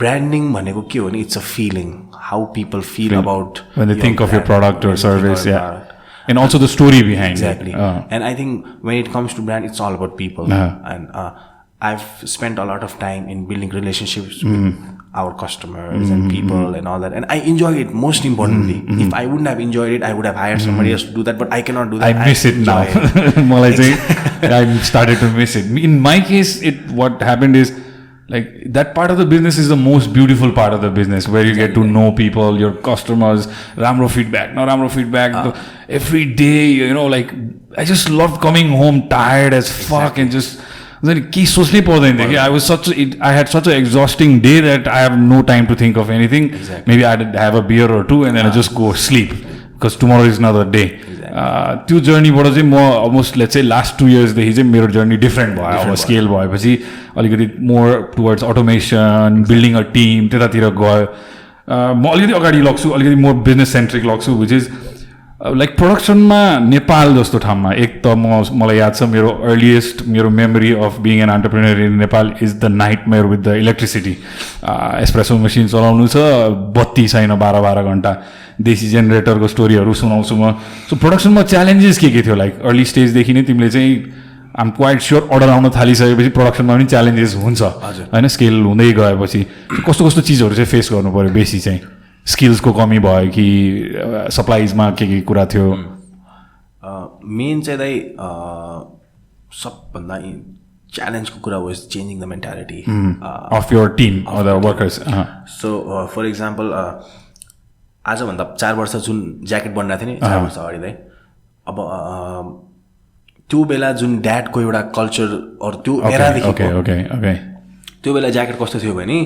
branding भनेको के हो नि it's a feeling how people feel about when they think of your product or service and also the story behind exactly and I think when it comes to brand it's all about people and I've spent a lot of time in building relationships with our customers and people and all that and I enjoy it most importantly if I wouldn't have enjoyed it I would have hired somebody else to do that but I cannot do that I miss it now मलाई चाहिँ I started to miss it in my case what happened is like that part of the business is the most beautiful part of the business where you get to know people, your customers, ramro feedback, no ramro feedback. Every day, you know, like I just loved coming home tired as fuck and just I had such an exhausting day that I have no time to think of anything. Maybe I'd have a beer or two and then I just go sleep because tomorrow is another day. त्यो जर्नीबाट चाहिँ म almost let's चाहिँ last 2 इयर्सदेखि चाहिँ मेरो journey different भयो अब स्केल भएपछि अलिकति more towards automation building a team त्यतातिर गयो म अलिकति अगाडि लग्छु अलिकति मोर बिजनेस सेन्ट्रिक लग्छु विच इज लाइक प्रोडक्सनमा नेपाल जस्तो ठाउँमा एक त मलाई याद छ मेरो अर्लिएस्ट मेरो memory of being an entrepreneur in Nepal is the nightmare with the electricity espresso machine चलाउनु छ बत्ती छैन 12 घन्टा देशी जेनेरेटरको स्टोरीहरू सुनाउँछु म सो प्रोडक्सनमा च्यालेन्जेस के थियो लाइक अर्ली स्टेजदेखि नै तिमीले चाहिँ आइएम क्वाइट स्योर अर्डर आउन थालिसकेपछि प्रोडक्सनमा पनि च्यालेन्जेस हुन्छ होइन स्केल हुँदै गएपछि कस्तो कस्तो चिजहरू चाहिँ फेस गर्नु पऱ्यो बेसी चाहिँ स्किल्सको कमी भयो कि सप्लाइजमा के कुरा थियो मेन चाहिँ दाइ सबभन्दा च्यालेन्जको कुरा was changing the mentality of your team or the workers so for example आजभन्दा 4 वर्ष जुन ज्याकेट बनिरहेको थियो नि 4 वर्ष अगाडि दाइ अब त्यो बेला जुन ड्याडको एउटा कल्चर अरू त्यो एरादेखि त्यो बेला ज्याकेट कस्तो थियो भने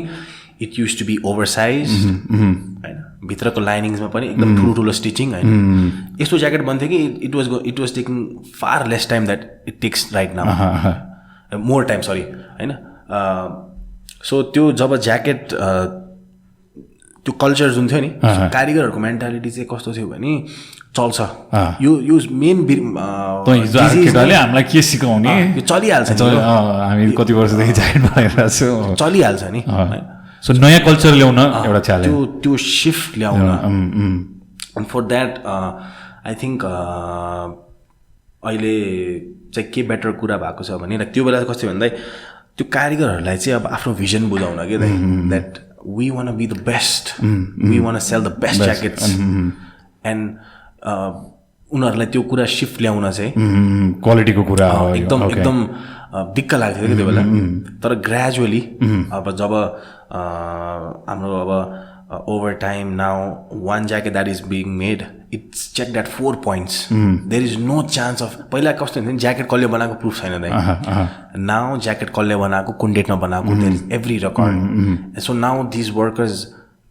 it used to be over size होइन भित्रको लाइनिङ्समा पनि एकदम ठुलो स्टिचिङ होइन यस्तो ज्याकेट बन्थ्यो कि it was taking far less time that it takes right now more time sorry होइन सो त्यो जब ज्याकेट त्यो कल्चर जुन थियो नि कारिगरहरूको मेन्टालिटी चाहिँ कस्तो थियो भने चल्छ यो मेन हामीलाई के सिकाउने यो चलिहाल्छ हामी कति वर्षदेखि ज्याकेट बनाइरहेको छौँ चलिहाल्छ नि सो नयाँ कल्चर ल्याउन एउटा च्यालेन्ज त्यो सिफ्ट ल्याउन and for that I think अहिले चाहिँ के बेटर कुरा भएको छ भने त्यो बेला कस्तो भन्दा त्यो कारिगरहरूलाई चाहिँ अब आफ्नो भिजन बुझाउन के that we want to be the best we want to sell the best jackets and उनीहरूलाई त्यो कुरा सिफ्ट ल्याउन चाहिँ क्वालिटीको कुरा हो एकदम एकदम दिक्क लाग्थ्यो कि त्यो बेला तर ग्रेजुअली अब जब हाम्रो अब over time now one jacket that is being made it's checked at 4 points there is no chance of पहिला कस्तो हुन्थ्यो ज्याकेट कसले बनाएको प्रुफ छैन दाइ नाउ ज्याकेट कसले बनाएको कुन डेटमा बनाएको there is every record so now these workers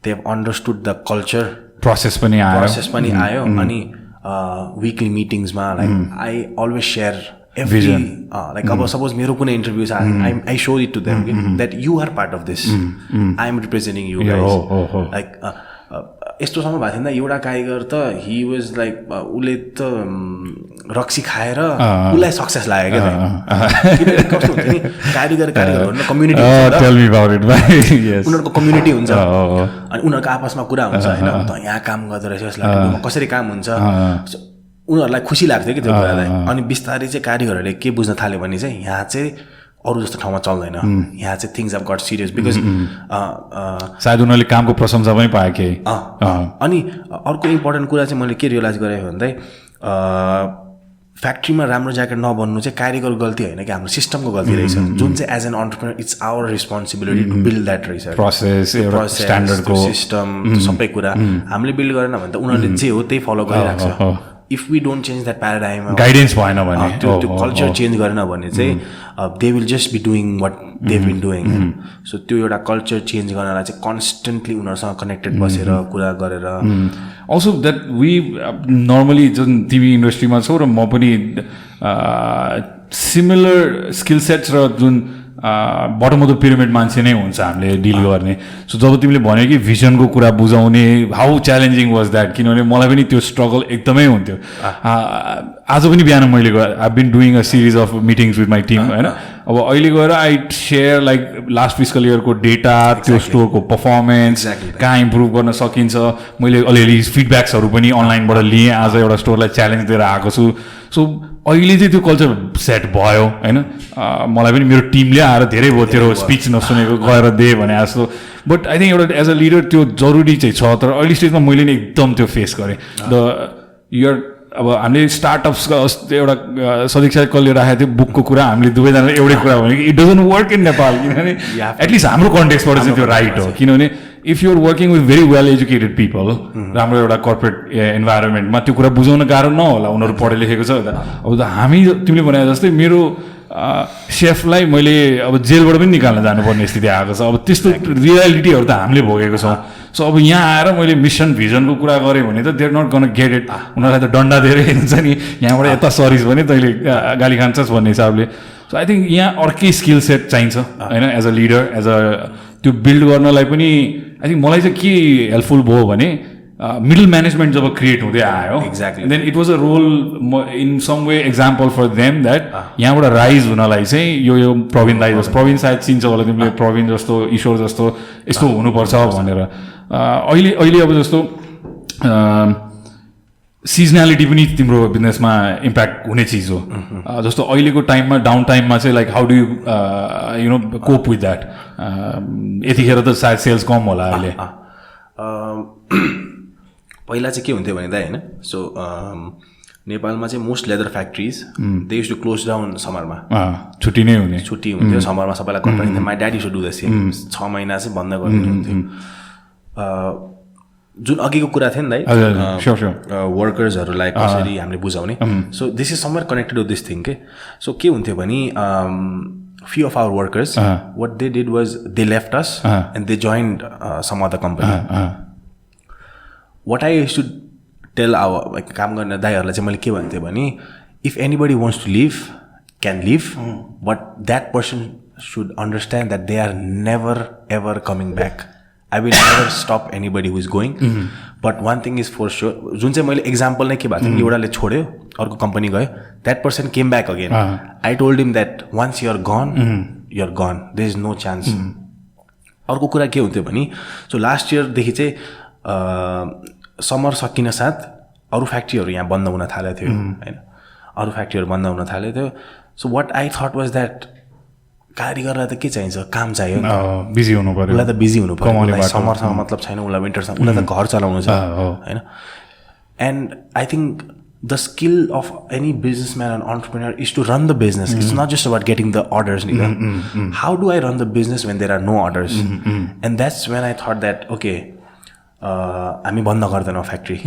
they have understood the culture process पनि आयो अनि विकली मिटिङ्समा like I always share every like suppose Mero कुनै इन्टरभ्यू छ I show it to them that you are part of this I am representing you guys like यस्तोसम्म भएको थिएन एउटा कारिगर त he was like उसले त रक्सी खाएर उसलाई सक्सेस लाग्यो क्या किनभने कस्तो हुन्छ नि कारिगरहरूको कम्युनिटी उनीहरूको कम्युनिटी हुन्छ अनि उनीहरूको आपसमा कुरा हुन्छ होइन त यहाँ काम गर्दो रहेछ यसलाई कसरी काम हुन्छ उनीहरूलाई खुसी लाग्थ्यो कि त्यो कुरालाई अनि बिस्तारै चाहिँ कारिगरहरूले के बुझ्न थाल्यो भने चाहिँ यहाँ चाहिँ अरू जस्तो ठाउँमा चल्दैन यहाँ चाहिँ things have got serious because सायद उनीहरूले कामको प्रशंसा पनि पाए कि अनि अर्को इम्पोर्टेन्ट कुरा चाहिँ मैले के रियलाइज गरेँ भन्दै फ्याक्ट्रीमा राम्रो ज्याकेट नबन्नु चाहिँ कारिगरको गल्ती होइन कि हाम्रो सिस्टमको गल्ती रहेछ जुन चाहिँ as an entrepreneur it's our responsibility to build that रहेछ प्रोसेस स्ट्यान्डर्डको सिस्टम सबै कुरा हामीले बिल्ड गरेन भने त उनीहरूले जे हो त्यही फलो गरिरहेको छ if we don't change that paradigm guidance भएन भने त्यो कल्चर चेन्ज गरेन भने चाहिँ they will just be doing what they been doing so त्यो एउटा कल्चर चेन्ज गर्नलाई चाहिँ कन्सटेन्टली उनीहरूसँग कनेक्टेड बसेर कुरा गरेर अल्सो द्याट वी नर्मली जुन टिभी इन्डस्ट्रीमा छौँ र म पनि सिमिलर स्किल सेट्स र जुन बटम अफ द पिरामिड मान्छे नै हुन्छ हामीले डिल गर्ने सो जब तिमीले भन्यो कि भिजनको कुरा बुझाउने हाउ च्यालेन्जिङ वाज द्याट किनभने मलाई पनि त्यो स्ट्रगल एकदमै हुन्थ्यो आज पनि बिहान मैले I been doing a series of meetings with my team होइन अब अहिले गएर I share like last fiscal इयरको डेटा त्यो स्टोरको पर्फर्मेन्स कहाँ इम्प्रुभ गर्न सकिन्छ मैले अलिअलि फिडब्याक्सहरू पनि अनलाइनबाट लिएँ आज एउटा स्टोरलाई च्यालेन्ज दिएर आएको छु सो अहिले चाहिँ त्यो कल्चर सेट भयो होइन मलाई पनि मेरो टिमले आएर धेरै भयो तेरो स्पिच नसुनेको गएर दे भने जस्तो बट आई थिङ्क एउटा एज अ लिडर त्यो जरुरी चाहिँ छ तर अहिले स्टेजमा मैले नै एकदम त्यो फेस गरेँ द युर अब हामीले स्टार्टअप्सको एउटा सदीक्षा कसले राखेको थियो बुकको कुरा हामीले दुवैजना एउटै कुरा भन्यो कि it doesn't work in Nepal किनभने एटलिस्ट हाम्रो कन्टेक्स्टबाट चाहिँ त्यो राइट हो किनभने if you're working with very well educated people राम्रो एउटा कर्पोरेट इन्भाइरोमेन्टमा त्यो कुरा बुझाउन गाह्रो नहोला उनीहरू पढे लेखेको छ अब त हामी तिमीले भने जस्तै मेरो सेफलाई मैले अब जेलबाट पनि निकाल्न जानुपर्ने स्थिति आएको छ अब त्यस्तो रियालिटीहरू त हामीले भोगेको छौँ सो अब यहाँ आएर मैले मिसन भिजनको कुरा गरेँ भने त they're not gonna get it उनीहरूलाई त डन्डा धेरै हुन्छ नि यहाँबाट यता सरिस भने तैँले गाली खान्छस् भन्ने हिसाबले सो आई थिङ्क यहाँ अर्कै स्किल सेट चाहिन्छ होइन as a leader as a त्यो बिल्ड गर्नलाई पनि आई थिङ्क मलाई चाहिँ के हेल्पफुल भयो भने मिडल म्यानेजमेन्ट जब क्रिएट हुँदै आयो exactly then it was a role in some way example for them that यहाँबाट राइज हुनलाई चाहिँ यो प्रवीण दाइ जस्तो प्रवीण सायद चिन्छ होला तिमीले प्रवीण जस्तो ईश्वर जस्तो यस्तो हुनुपर्छ भनेर अहिले अब जस्तो सिजनालिटी पनि तिम्रो बिजनेसमा इम्प्याक्ट हुने चिज हो जस्तो अहिलेको टाइममा डाउन टाइममा चाहिँ like how do you know cope with that यतिखेर त सायद सेल्स कम होला अहिले पहिला चाहिँ के हुन्थ्यो भने त होइन सो नेपालमा चाहिँ most leather factories they used to close down समरमा छुट्टी नै हुने छुट्टी हुन्थ्यो समरमा सबैलाई contact my daddy so do the same 6 महिना चाहिँ बन्द गरिदिनुहुन्थ्यो जुन अघिको कुरा थियो नि दाइ वर्कर्सहरूलाई कसरी हामीले बुझाउने so this is somewhere connected with this thing के सो के हुन्थ्यो भने few of our workers what they did was they left us and they joined some other company what I used to tell our like काम गर्ने दाइहरूलाई चाहिँ मैले के भन्थेँ भने if anybody wants to leave can leave but that person should understand that they are never ever coming back I will never stop anybody who is going but one thing is for sure जुन चाहिँ मैले example नै के भएको थियो एउटाले छोड्यो अर्को कम्पनी गयो that person came back again I told him that once you're gone there is no chance अर्को कुरा के हुन्थ्यो भने सो लास्ट इयरदेखि चाहिँ समर सकिन साथ अरू फ्याक्ट्रीहरू यहाँ बन्द हुन थालेको थियो होइन अरू फ्याक्ट्रीहरू बन्द हुन थालेको थियो so what I thought was that कारिगरलाई त के चाहिन्छ काम चाहियो बिजी हुनु पर्यो उसलाई त बिजी हुनु पर्यो उसलाई समरसँग मतलब छैन उसलाई विन्टरसँग उसलाई त घर चलाउनु छ होइन and I think the skill of any businessman and entrepreneur is to run the business. It's not just about getting the orders. How do I run the business when there are no orders? And that's when I thought that, okay, हामी बन्द गर्दैनौँ factory.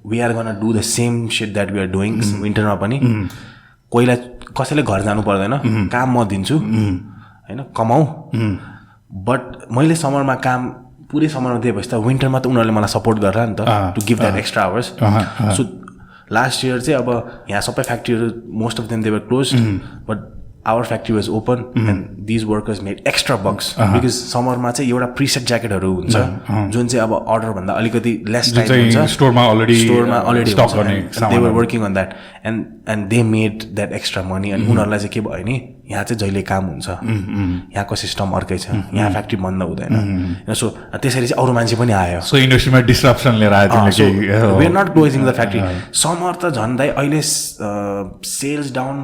We are going to do the same shit that we are doing विन्टरमा पनि. कोहीलाई कसैले घर जानु पर्दैन, काम म दिन्छु हैन, कमाऊ. बट मैले समरमा काम पुरै समरमा दिएपछि त विन्टरमा त उनीहरूले मलाई सपोर्ट गर्ला नि त to give that extra hours. So last year चाहिँ अब यहाँ सबै फ्याक्ट्रीहरू most of them they were close but our factory was open and these workers made extra bucks because समरमा चाहिँ एउटा प्रिसेट ज्याकेटहरू हुन्छ जुन चाहिँ अब अर्डरभन्दा अलिकति लेस टाइम हुन्छ स्टोरमा already they were working on that and they made that extra money अनि उनीहरूलाई चाहिँ के भयो नि यहाँ चाहिँ जहिले काम हुन्छ यहाँको सिस्टम अर्कै छ यहाँ फ्याक्ट्री बन्द हुँदैन सो त्यसरी चाहिँ अरू मान्छे पनि आयो सो इन्डस्ट्रीमा डिस्ट्रप्सन लिएर आयो we are not closing the factory summer त झन्डै अहिले सेल्स डाउन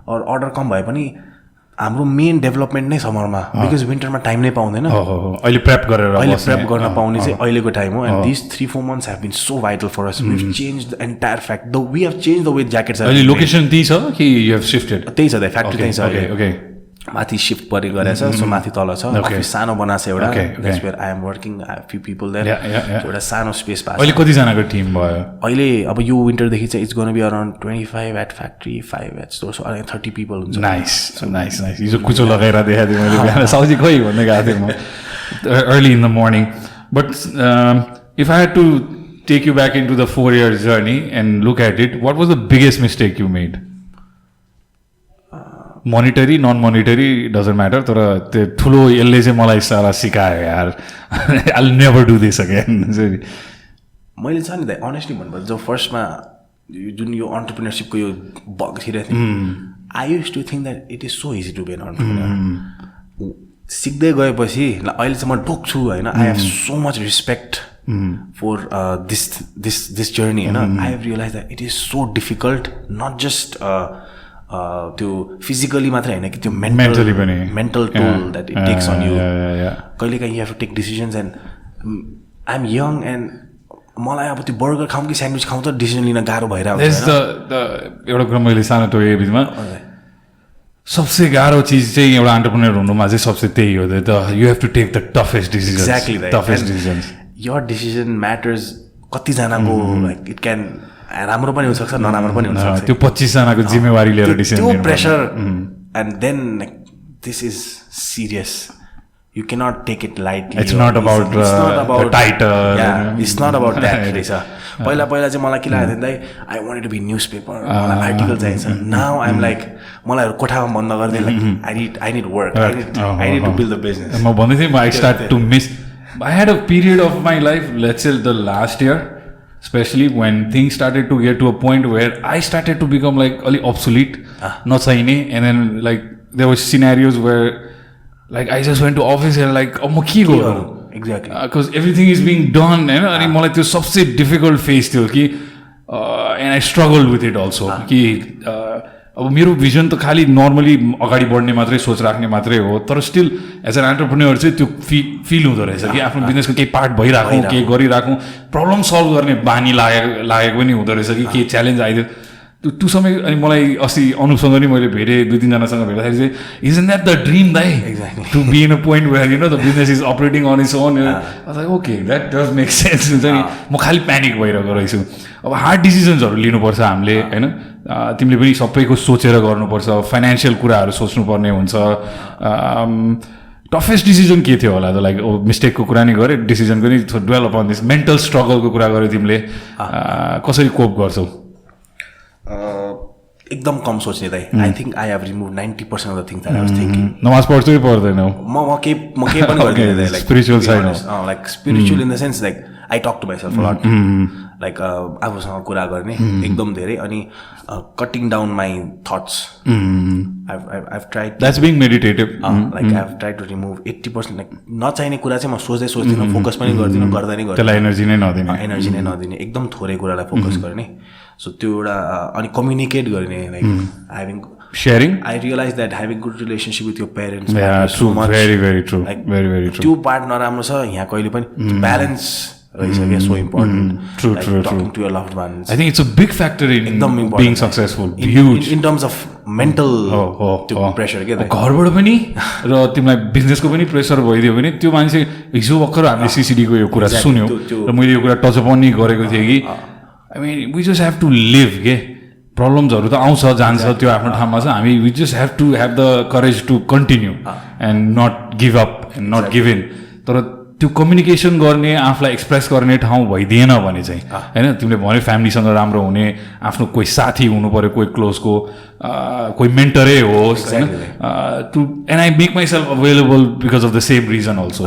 अर्डर कम भए पनि हाम्रो मेन डेभलपमेन्ट नै समरमा बिकज विन्टरमा टाइम नै पाउँदैन अहिले प्रेप गर्न पाउने चाहिँ अहिलेको टाइम हो and this 3-4 months have been so vital for us we have change the entire fact we have change the way jackets अहिले लोकेसन त्यही छ कि यु हेभ शिफ्टेड त्यही छ द फ्याक्ट्री त्यही छ ओके माथि शिफ्ट परि गरेछ सो माथि तल छ अफिस सानो बनाएको छ एउटा that's where I am working I have few people there एउटा सानो स्पेस पाएको अहिले कतिजनाको टिम भयो अहिले अब यो विन्टरदेखि चाहिँ it's gonna be around 25 at factory 5 at store so around 30 people हुन्छ नाइस नाइस नाइस हिजो कुचो लगाएर देखाएको थिएँ मैले बिहान साउजी खोइ भन्दै गएको थिएँ म early in the morning but if I had to take you back into the 4 year journey and look at it, what was the biggest mistake you made? Monetary, non-monetary, doesn't matter. तर त्यो ठुलो यसले चाहिँ मलाई सारा सिकायो यार I'll never do this again. मैले छ नि त अनेस्टली भन्नुपर्दा जब फर्स्टमा जुन यो अन्टरप्रिनरसिपको यो बग थिइरहेको थिएँ I use to think that it is so easy to be an entrepreneur सिक्दै गएपछि अहिले चाहिँ म ढोक्छु होइन I have so much respect for this journey and I have realized that it is so difficult not just to physically matra haina ki tyo mental toll that it takes on you kaile kai you have to take decisions and I'm young and मलाई अब त्यो burger खाउँ कि sandwich खाउँ त decision लिन गाह्रो भइरहेको छ एउटा कुरा मैले सानो टोकेको बिचमा सबसे गाह्रो चिज चाहिँ एउटा एन्टरप्रेन्योर हुनुमा चाहिँ सबसे त्यही हो त you have to take the toughest decisions your decision matters कतिजनाको लाइक इट क्यान राम्रो पनि हुनसक्छ नराम्रो पनि हुनसक्छ त्यो 25 जनाको जिम्मेवारी लिएर डिसिजन त्यो pressure and then this is serious you cannot take it lightly it's not about the title it's not about that पहिला चाहिँ मलाई के लाग्थ्यो भन्दा I wanted to be newspaper मलाई आर्टिकल चाहिन्छ now I'm like मलाई कोठामा बन्द गर्दै like I need work I need to build the business म भन्दै थिएँ I start to miss I had a period of my life, let's say the last year, especially when things started to get to a point where I started to become like a little obsolete, not saini, and then like there were scenarios where like I just went to office and like, oh, ki go exactly because everything is being done, and I'm like this सबसे difficult phase थियो कि and I struggled with it also कि अब मेरो vision त खालि normally अगाडि बढ्ने मात्रै सोच राख्ने मात्रै हो तर स्टिल एज एन एन्टरप्रेन्योर चाहिँ त्यो फिल हुँदो रहेछ कि आफ्नो बिजनेसको केही पार्ट भइराखौँ केही गरिराखौँ प्रब्लम सल्भ गर्ने बानी लागेको पनि हुँदो रहेछ कि केही च्यालेन्ज आइदियो त्यो समय अनि मलाई अस्ति अनुपसँग नि मैले भेटेँ 2-3जनासँग भेट्दाखेरि चाहिँ इजन्ट द्याट द ड्रिम दाइ to be in a point where you know the business is operating on its own okay that does make sense हुन्छ नि म खालि प्यानिक भइरहेको रहेछु अब हार्ड डिसिजन्सहरू लिनुपर्छ हामीले होइन तिमीले पनि सबैको सोचेर गर्नुपर्छ फाइनेन्सियल कुराहरू सोच्नुपर्ने हुन्छ टफेस्ट डिसिजन के थियो होला त लाइक मिस्टेकको कुरा नि गऱ्यो डिसिजनको नि डुवेल अपन दिस मेन्टल स्ट्रगलको कुरा गऱ्यो तिमीले कसरी कोप गर्छौ एकदम कम सोच्ने दाइ I think I have remove 90% of the things that I was thinking नमाज पढ्छु पर्दैन म केही पनि गर्दिनँ like spiritual side like spiritual in the sense like I talk to myself a lot like आफूसँग कुरा गर्ने एकदम धेरै अनि cutting down my thoughts I've tried that's being meditative like I've tried to remove 80% like नचाहिने कुरा चाहिँ म सोच्दिनँ focus पनि गर्दिनँ गर्दा नि त्यसलाई एनर्जी नै नदिने एकदम थोरै कुरालाई फोकस गर्ने सो त्यो एउटा अनि कम्युनिकेट गर्ने like having sharing I realized that having good relationship with your parents so much very true like very true त्यो पार्ट नराम्रो छ यहाँ कहिले पनि balance is so important. True, like true, talking true. to your loved ones. I think it's a big factor in being successful. Huge. In terms of mental pressure. घरबाट पनि र तिमीलाई बिजनेसको पनि प्रेसर भइदियो भने त्यो मान्छे हिजो भर्खर हामीले सिसिडीको यो कुरा सुन्यौँ र मैले यो कुरा टच पनि गरेको थिएँ कि I mean we just have to live के प्रब्लम्सहरू त आउँछ जान्छ त्यो आफ्नो ठाउँमा छ हामी we just have to have the courage to continue and not give up and not give in तर त्यो कम्युनिकेसन गर्ने आफूलाई एक्सप्रेस गर्ने ठाउँ भइदिएन भने चाहिँ होइन तिमीले भन्यो फ्यामिलीसँग राम्रो हुने आफ्नो कोही साथी हुनु पऱ्यो कोही क्लोजको कोही मेन्टरै होस् होइन to and I make myself available because of the same reason also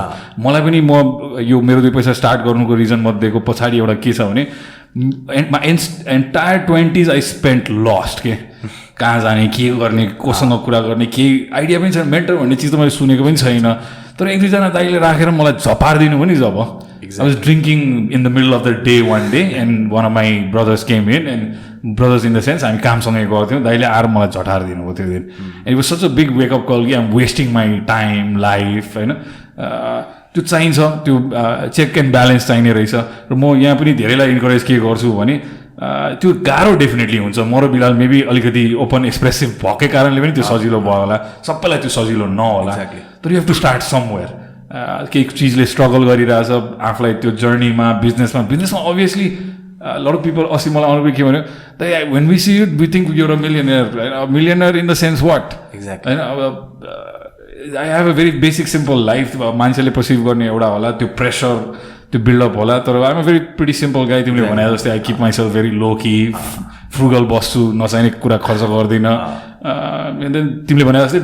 मलाई पनि म यो मेरो 2 पैसा स्टार्ट गर्नुको रिजन मध्येको पछाडि एउटा के छ भने entire 20s I spent lost के कहाँ जाने के गर्ने कोसँग कुरा गर्ने केही आइडिया पनि छैन मेन्टर भन्ने चिज त मैले सुनेको पनि छैन तर 1-2जना दाइले राखेर मलाई झपारिदिनु पनि जब I was drinking in the middle of the day one day and one of my brothers came in and brothers in the sense हामी कामसँगै गएको थियौँ दाइले आएर मलाई झटारिदिनु भयो त्यो दिन and it was such a big wake up call कि I'm wasting my time life होइन त्यो चाहिन्छ त्यो चेक एन्ड ब्यालेन्स चाहिने रहेछ र म यहाँ पनि धेरैलाई इन्करेज के गर्छु भने त्यो गाह्रो डेफिनेटली हुन्छ म र बिलाल मेबी अलिकति ओपन एक्सप्रेसिभ भएकै कारणले पनि त्यो सजिलो भयो होला सबैलाई त्यो सजिलो नहोला तर you have to start somewhere केही चिजले स्ट्रगल गरिरहेछ आफूलाई त्यो जर्नीमा बिजनेसमा अभियसली लट अफ पिपल अस्ति मलाई अनुभव के भन्यो when we see you we think you're a millionaire in the sense what होइन अब I have a very basic simple life मान्छेले पर्सिभ गर्ने एउटा होला त्यो प्रेसर त्यो बिल्डअप होला तर I'm a very pretty simple guy तिमीले भने जस्तै I keep myself very low कि फ्रुगल बस्छु नचाहिने कुरा खर्च गर्दिनँ तिमीले भने जस्तै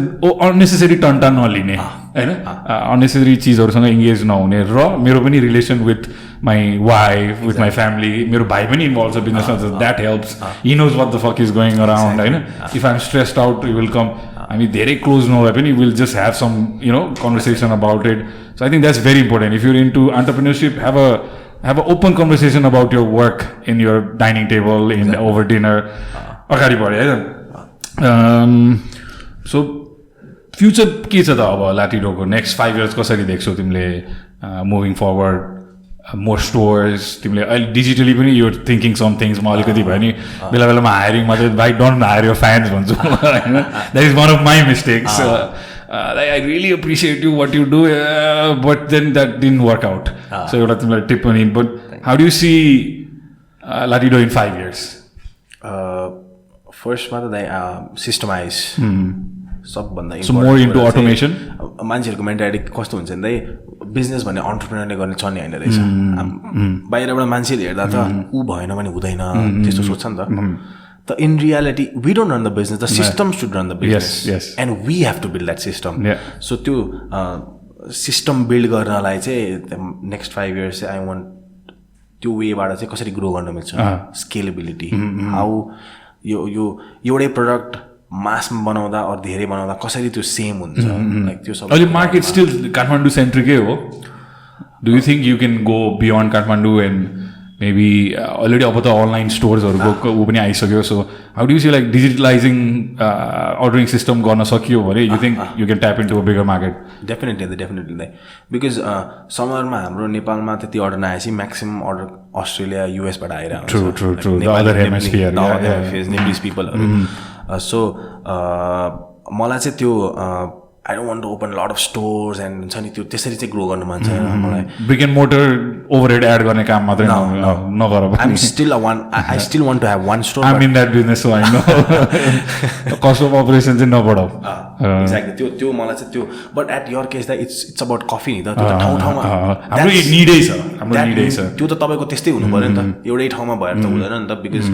अननेसेसरी टन्टा नलिने होइन अननेसेसरी चिजहरूसँग इङ्गेज नहुने र मेरो पनि relation with my wife with my family मेरो भाइ पनि इन्भल्भ छ बिजनेसमा that helps he knows what the fuck is going around होइन if I am stressed out you will come हामी धेरै क्लोज नभए पनि will just have some conversation about it so I think that's very important if you're into entrepreneurship have an open conversation about your work in your dining table over dinner अगाडि बढ्यो है so future के छ त अब ल्याटिडोको next 5 years कसरी देख्छौ तिमीले मुभिङ फरवर्ड मोर स्टोर्स तिमीले अहिले डिजिटली पनि यो थिङ्किङ सम थिङ्स म अलिकति भयो नि बेला बेलामा हायरिङमा चाहिँ भाइ डोन्ट हायर योर फ्यान्स भन्छु होइन that is one of my mistakes I really appreciate you what you do but then that didn't work out so एउटा तिमीलाई टिप पनि but how do you see Latido in 5 years फर्स्टमा त systemize सबभन्दा so more into automation मान्छेहरूको mentality कस्तो हुन्छ भन्दा बिजनेस भन्ने अन्टरप्रेन्योरले गर्ने छ नि होइन रहेछ बाहिरबाट मान्छेले हेर्दा त ऊ भएन भने हुँदैन त्यस्तो सोच्छ नि त The in reality, we don't run the business. The system should run the business. Yes. And we have to build that system. Yeah. So to system build गर्नलाई चाहिँ next 5 years I want त्यो वेबाट चाहिँ कसरी grow गर्न मिल्छ scalability how यो एउटै product मासमा बनाउँदा अरू धेरै बनाउँदा कसरी त्यो सेम हुन्छ लाइक त्यो सब अहिले मार्केट स्टिल काठमाडौँ सेन्ट्रिकै हो do you think you can go beyond Kathmandu and maybe already अब त अनलाइन स्टोर्सहरूको ऊ पनि आइसक्यो so how do you see like digitalizing ordering system गर्न सकियो भने you think you can tap into a bigger market definitely because समरमा हाम्रो नेपालमा त्यति अर्डर नआएपछि म्याक्सिमम् अर्डर अस्ट्रेलिया युएसबाट आइरहेको नेप्लिज पिपलहरू सो मलाई चाहिँ त्यो I don't want to open a lot of stores and हुन्छ नि त्यो त्यसरी चाहिँ ग्रो गर्नु मन छ मलाई brick and mortar overhead add गर्ने काम मात्रै नगर I still want to have one store I'm in that business so I know cost of operation चाहिँ नबढाऊ एक्ज्याक्टली त्यो मलाई चाहिँ त्यो but at your case the it's about coffee नि त त्यो त ठाउँमा हाम्रो निडै छ त्यो त तपाईँको त्यस्तै हुनु पर्यो नि त एउटै ठाउँमा भएर त हुँदैन नि त because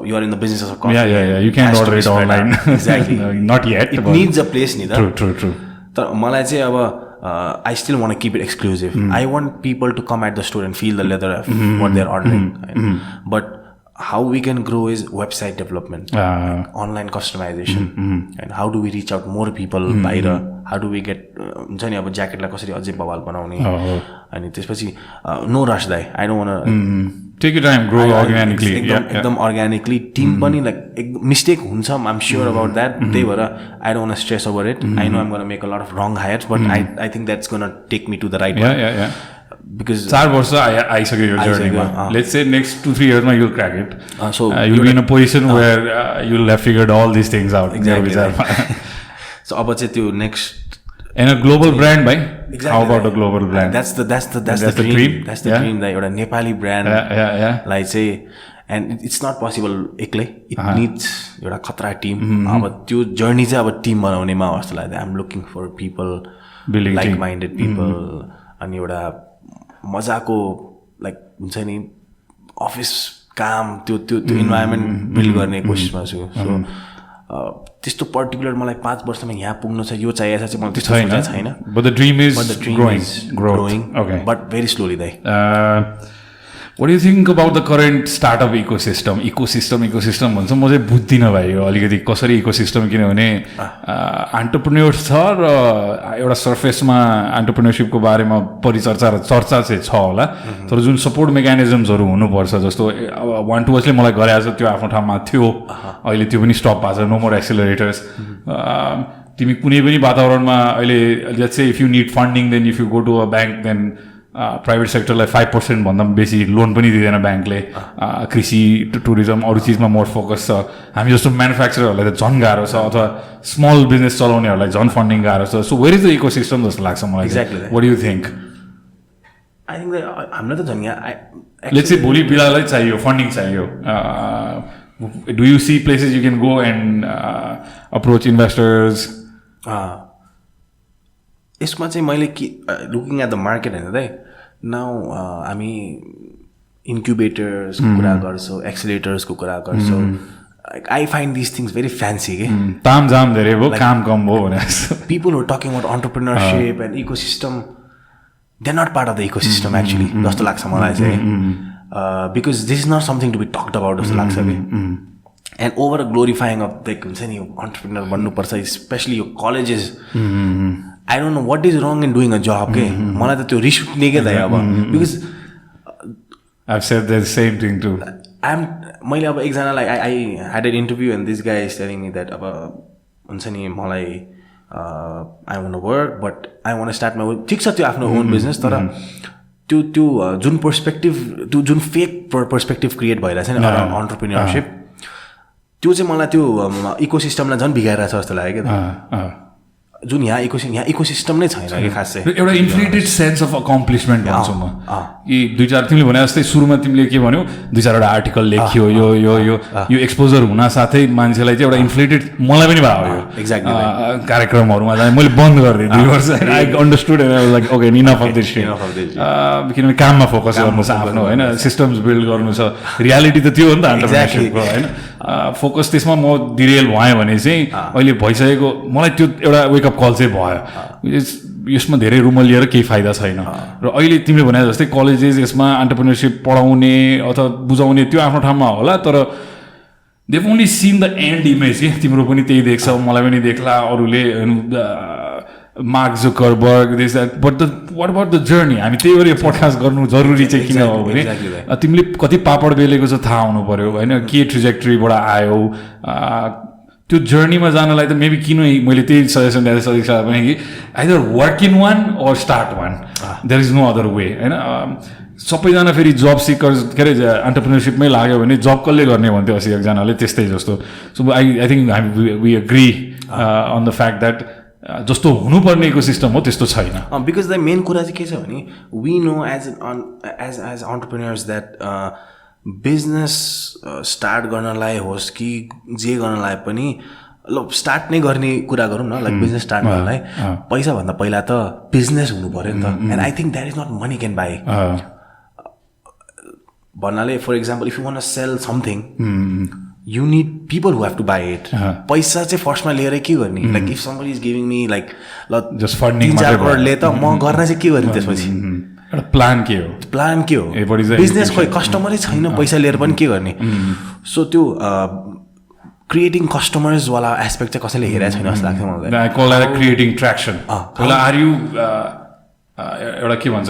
you are in the business of coffee you can't order it online exactly not yet it needs a place नि त true तर मलाई चाहिँ अब I still want to keep it exclusive I want people to come at the store and feel the leather of what they're ordering but how we can grow is website development online customization and how do we reach out more people बाहिर how do we get हुन्छ नि अब ज्याकेटलाई कसरी अझै बवाल बनाउने अनि त्यसपछि नो रस दाइ I don't want to take your time grow organically एकदम organically टिम पनि लाइक मिस्टेक हुन्छ I'm sure about that त्यही भएर I don't want to stress over it I know I'm going to make a lot of wrong hires but I think that's going to take me to the right one because 4 वर्ष आइसक्यो यो जर्नीमा let's say next 2-3 years मा you'll crack it so you'll be in a position where you'll have figured all these things out exactly so अब चाहिँ त्यो next and a global brand bhai how about a global brand that's the dream that's the dream that एउटा Nepali brand like say and it's not possible एक्लै it needs एउटा खतरा team अब त्यो journey चाहिँ अब टिम बनाउनेमा जस्तो लाग्छ I'm looking for people like minded people अनि एउटा मजाको लाइक हुन्छ नि अफिस काम त्यो इन्भाइरोमेन्ट बिल्ड गर्ने कोसिसमा छु सो त्यस्तो पर्टिकुलर मलाई 5 वर्षमा यहाँ पुग्नु छ यो चाहिएको छ चाहिँ मलाई त्यस्तो छैन but the dream is growing okay but very slowly दाइ what do you think about the current startup ecosystem भन्छ म चाहिँ बुझ्दिनँ भाइ यो अलिकति कसरी इकोसिस्टम किनभने एन्टरप्रेन्योर छ र एउटा सर्फेसमा एन्टरप्रेन्योरसिपको बारेमा परिचर्चा र चर्चा चाहिँ छ होला तर जुन सपोर्ट मेकानिजम्सहरू हुनुपर्छ जस्तो वान टु वाचले मलाई गरेको छ त्यो आफ्नो ठाउँमा थियो अहिले त्यो पनि स्टप भएको छ नो मोर एक्सेलरेटर्स तिमी कुनै पनि वातावरणमा अहिले let's say if you need funding then if you go to a bank then private सेक्टरलाई 5% भन्दा बेसी लोन पनि दिँदैन ब्याङ्कले कृषि टुरिज्म अरू चिजमा मोर फोकस छ हामी जस्तो म्यानुफ्याक्चरहरूलाई त झन् गाह्रो छ अथवा स्मल बिजनेस चलाउनेहरूलाई झन् फन्डिङ गाह्रो छ so where is the ecosystem जस्तो लाग्छ मलाई what do you think I think हामीलाई त झन् यहाँ लेट्स से भोलि बिलालाई चाहियो फन्डिङ चाहियो do you see places you can go and approach investors यसमा चाहिँ मैले के लुकिङ एट द मार्केट होइन दाइ नाउ हामी इन्क्युबेटर्सको कुरा गर्छौँ एक्सिलेटर्सको कुरा गर्छौँ I find this things very fancy के ताम जाम धेरै भयो काम कम भयो भने people who talking about entrepreneurship and ecosystem they are not part of the ecosystem actually जस्तो लाग्छ मलाई चाहिँ because this is not something to be talked about जस्तो लाग्छ कि and over glorifying of like हुन्छ नि अन्टरप्रेन्योर बन्नुपर्छ स्पेसली यो colleges I don't know what is wrong in doing a job के मलाई त त्यो रिस उठ्ने के दाइ अब because I've said the same thing too. मैले अब एकजनालाई I had an interview and this guy is telling me that अब हुन्छ नि मलाई I want to work but I want to start my own ठिक छ त्यो आफ्नो ओन बिजनेस तर त्यो जुन पर्सपेक्टिभ त्यो जुन फेक पर्सपेक्टिभ क्रिएट भइरहेछ नि अन्टरप्रेन्योरसिप त्यो चाहिँ मलाई त्यो इकोसिस्टमलाई झन् बिगाइरहेछ जस्तो लाग्यो क्या जुन यहाँ इकोसिस्टम नै छैन कि खास चाहिँ एउटा इन्फ्लेटेड सेन्स अफ अकम्प्लिसमेन्ट भन्छु म कि दुई चार तिमीले भने जस्तै सुरुमा तिमीले के भन्यौ दुई चारवटा आर्टिकल लेखियो यो एक्सपोजर हुन साथै मान्छेलाई चाहिँ एउटा इन्फ्लेटेड मलाई पनि भयो एक्ज्याक्टली कार्यक्रमहरूमा जाने मैले बन्द गरिदिएँ 2 वर्ष I understood like okay enough of this किनभने काममा फोकस गर्नु छ आफ्नो होइन सिस्टम्स बिल्ड गर्नु छ रियालिटी त त्यो हो नि त अन्टरप्रेन्योरसिपको होइन फोकस त्यसमा म डिरेल भएँ भने चाहिँ अहिले भइसकेको मलाई त्यो एउटा वेकअप कल चाहिँ भयो यसमा धेरै रुमल लिएर केही फाइदा छैन र अहिले तिमीले भने जस्तै कलेजेस यसमा अन्टरप्रेन्योरसिप पढाउने अथवा बुझाउने त्यो आफ्नो ठाउँमा होला तर they've only seen the end image के तिम्रो पनि त्यही देख्छ मलाई पनि देख्ला अरूले Mark Zuckerberg this that but what about the journey हामी त्यही भएर यो पडकास्ट गर्नु जरुरी चाहिँ किन हो भने तिमीले कति पापड बेलेको छ थाहा हुनु पऱ्यो होइन के ट्रेजेक्टरीबाट आयो त्यो जर्नीमा जानलाई त मेबी किन मैले त्यही सजेसन दिएको सजेसन पनि कि either work in one or start one there is no other way होइन सबैजना फेरि जब सिकर्स के अरे अन्टरप्रेन्योरसिपमै लाग्यो भने जब कसले गर्ने भन्थ्यो अस्ति एकजनाले त्यस्तै जस्तो so I think we agree on the fact that जस्तो हुनुपर्ने इकोसिस्टम हो त्यस्तो छैन बिकज द मेन कुरा चाहिँ के छ भने we know as entrepreneurs that business start गर्नलाई होस् कि जे गर्नलाई पनि ल स्टार्ट नै गर्ने कुरा गरौँ न लाइक बिजनेस स्टार्ट गर्नलाई पैसाभन्दा पहिला त बिजनेस हुनु पऱ्यो नि त and I think that is not money can buy भन्नाले for example if you want sell something you need people who have to buy it पैसा चाहिँ फर्स्टमा लिएर के गर्ने like if somebody is giving me like ल just funding ले त म गर्न चाहिँ के गर्ने त्यसपछि प्लान के हो बिजनेस खोइ कस्टमरै छैन पैसा लिएर पनि के गर्ने सो त्यो क्रिएटिङ कस्टमर्स वाला एस्पेक्ट चाहिँ कसैले हेरेको छैन जस्तो लाग्छ मलाई I call that creating traction are you एउटा के भन्छ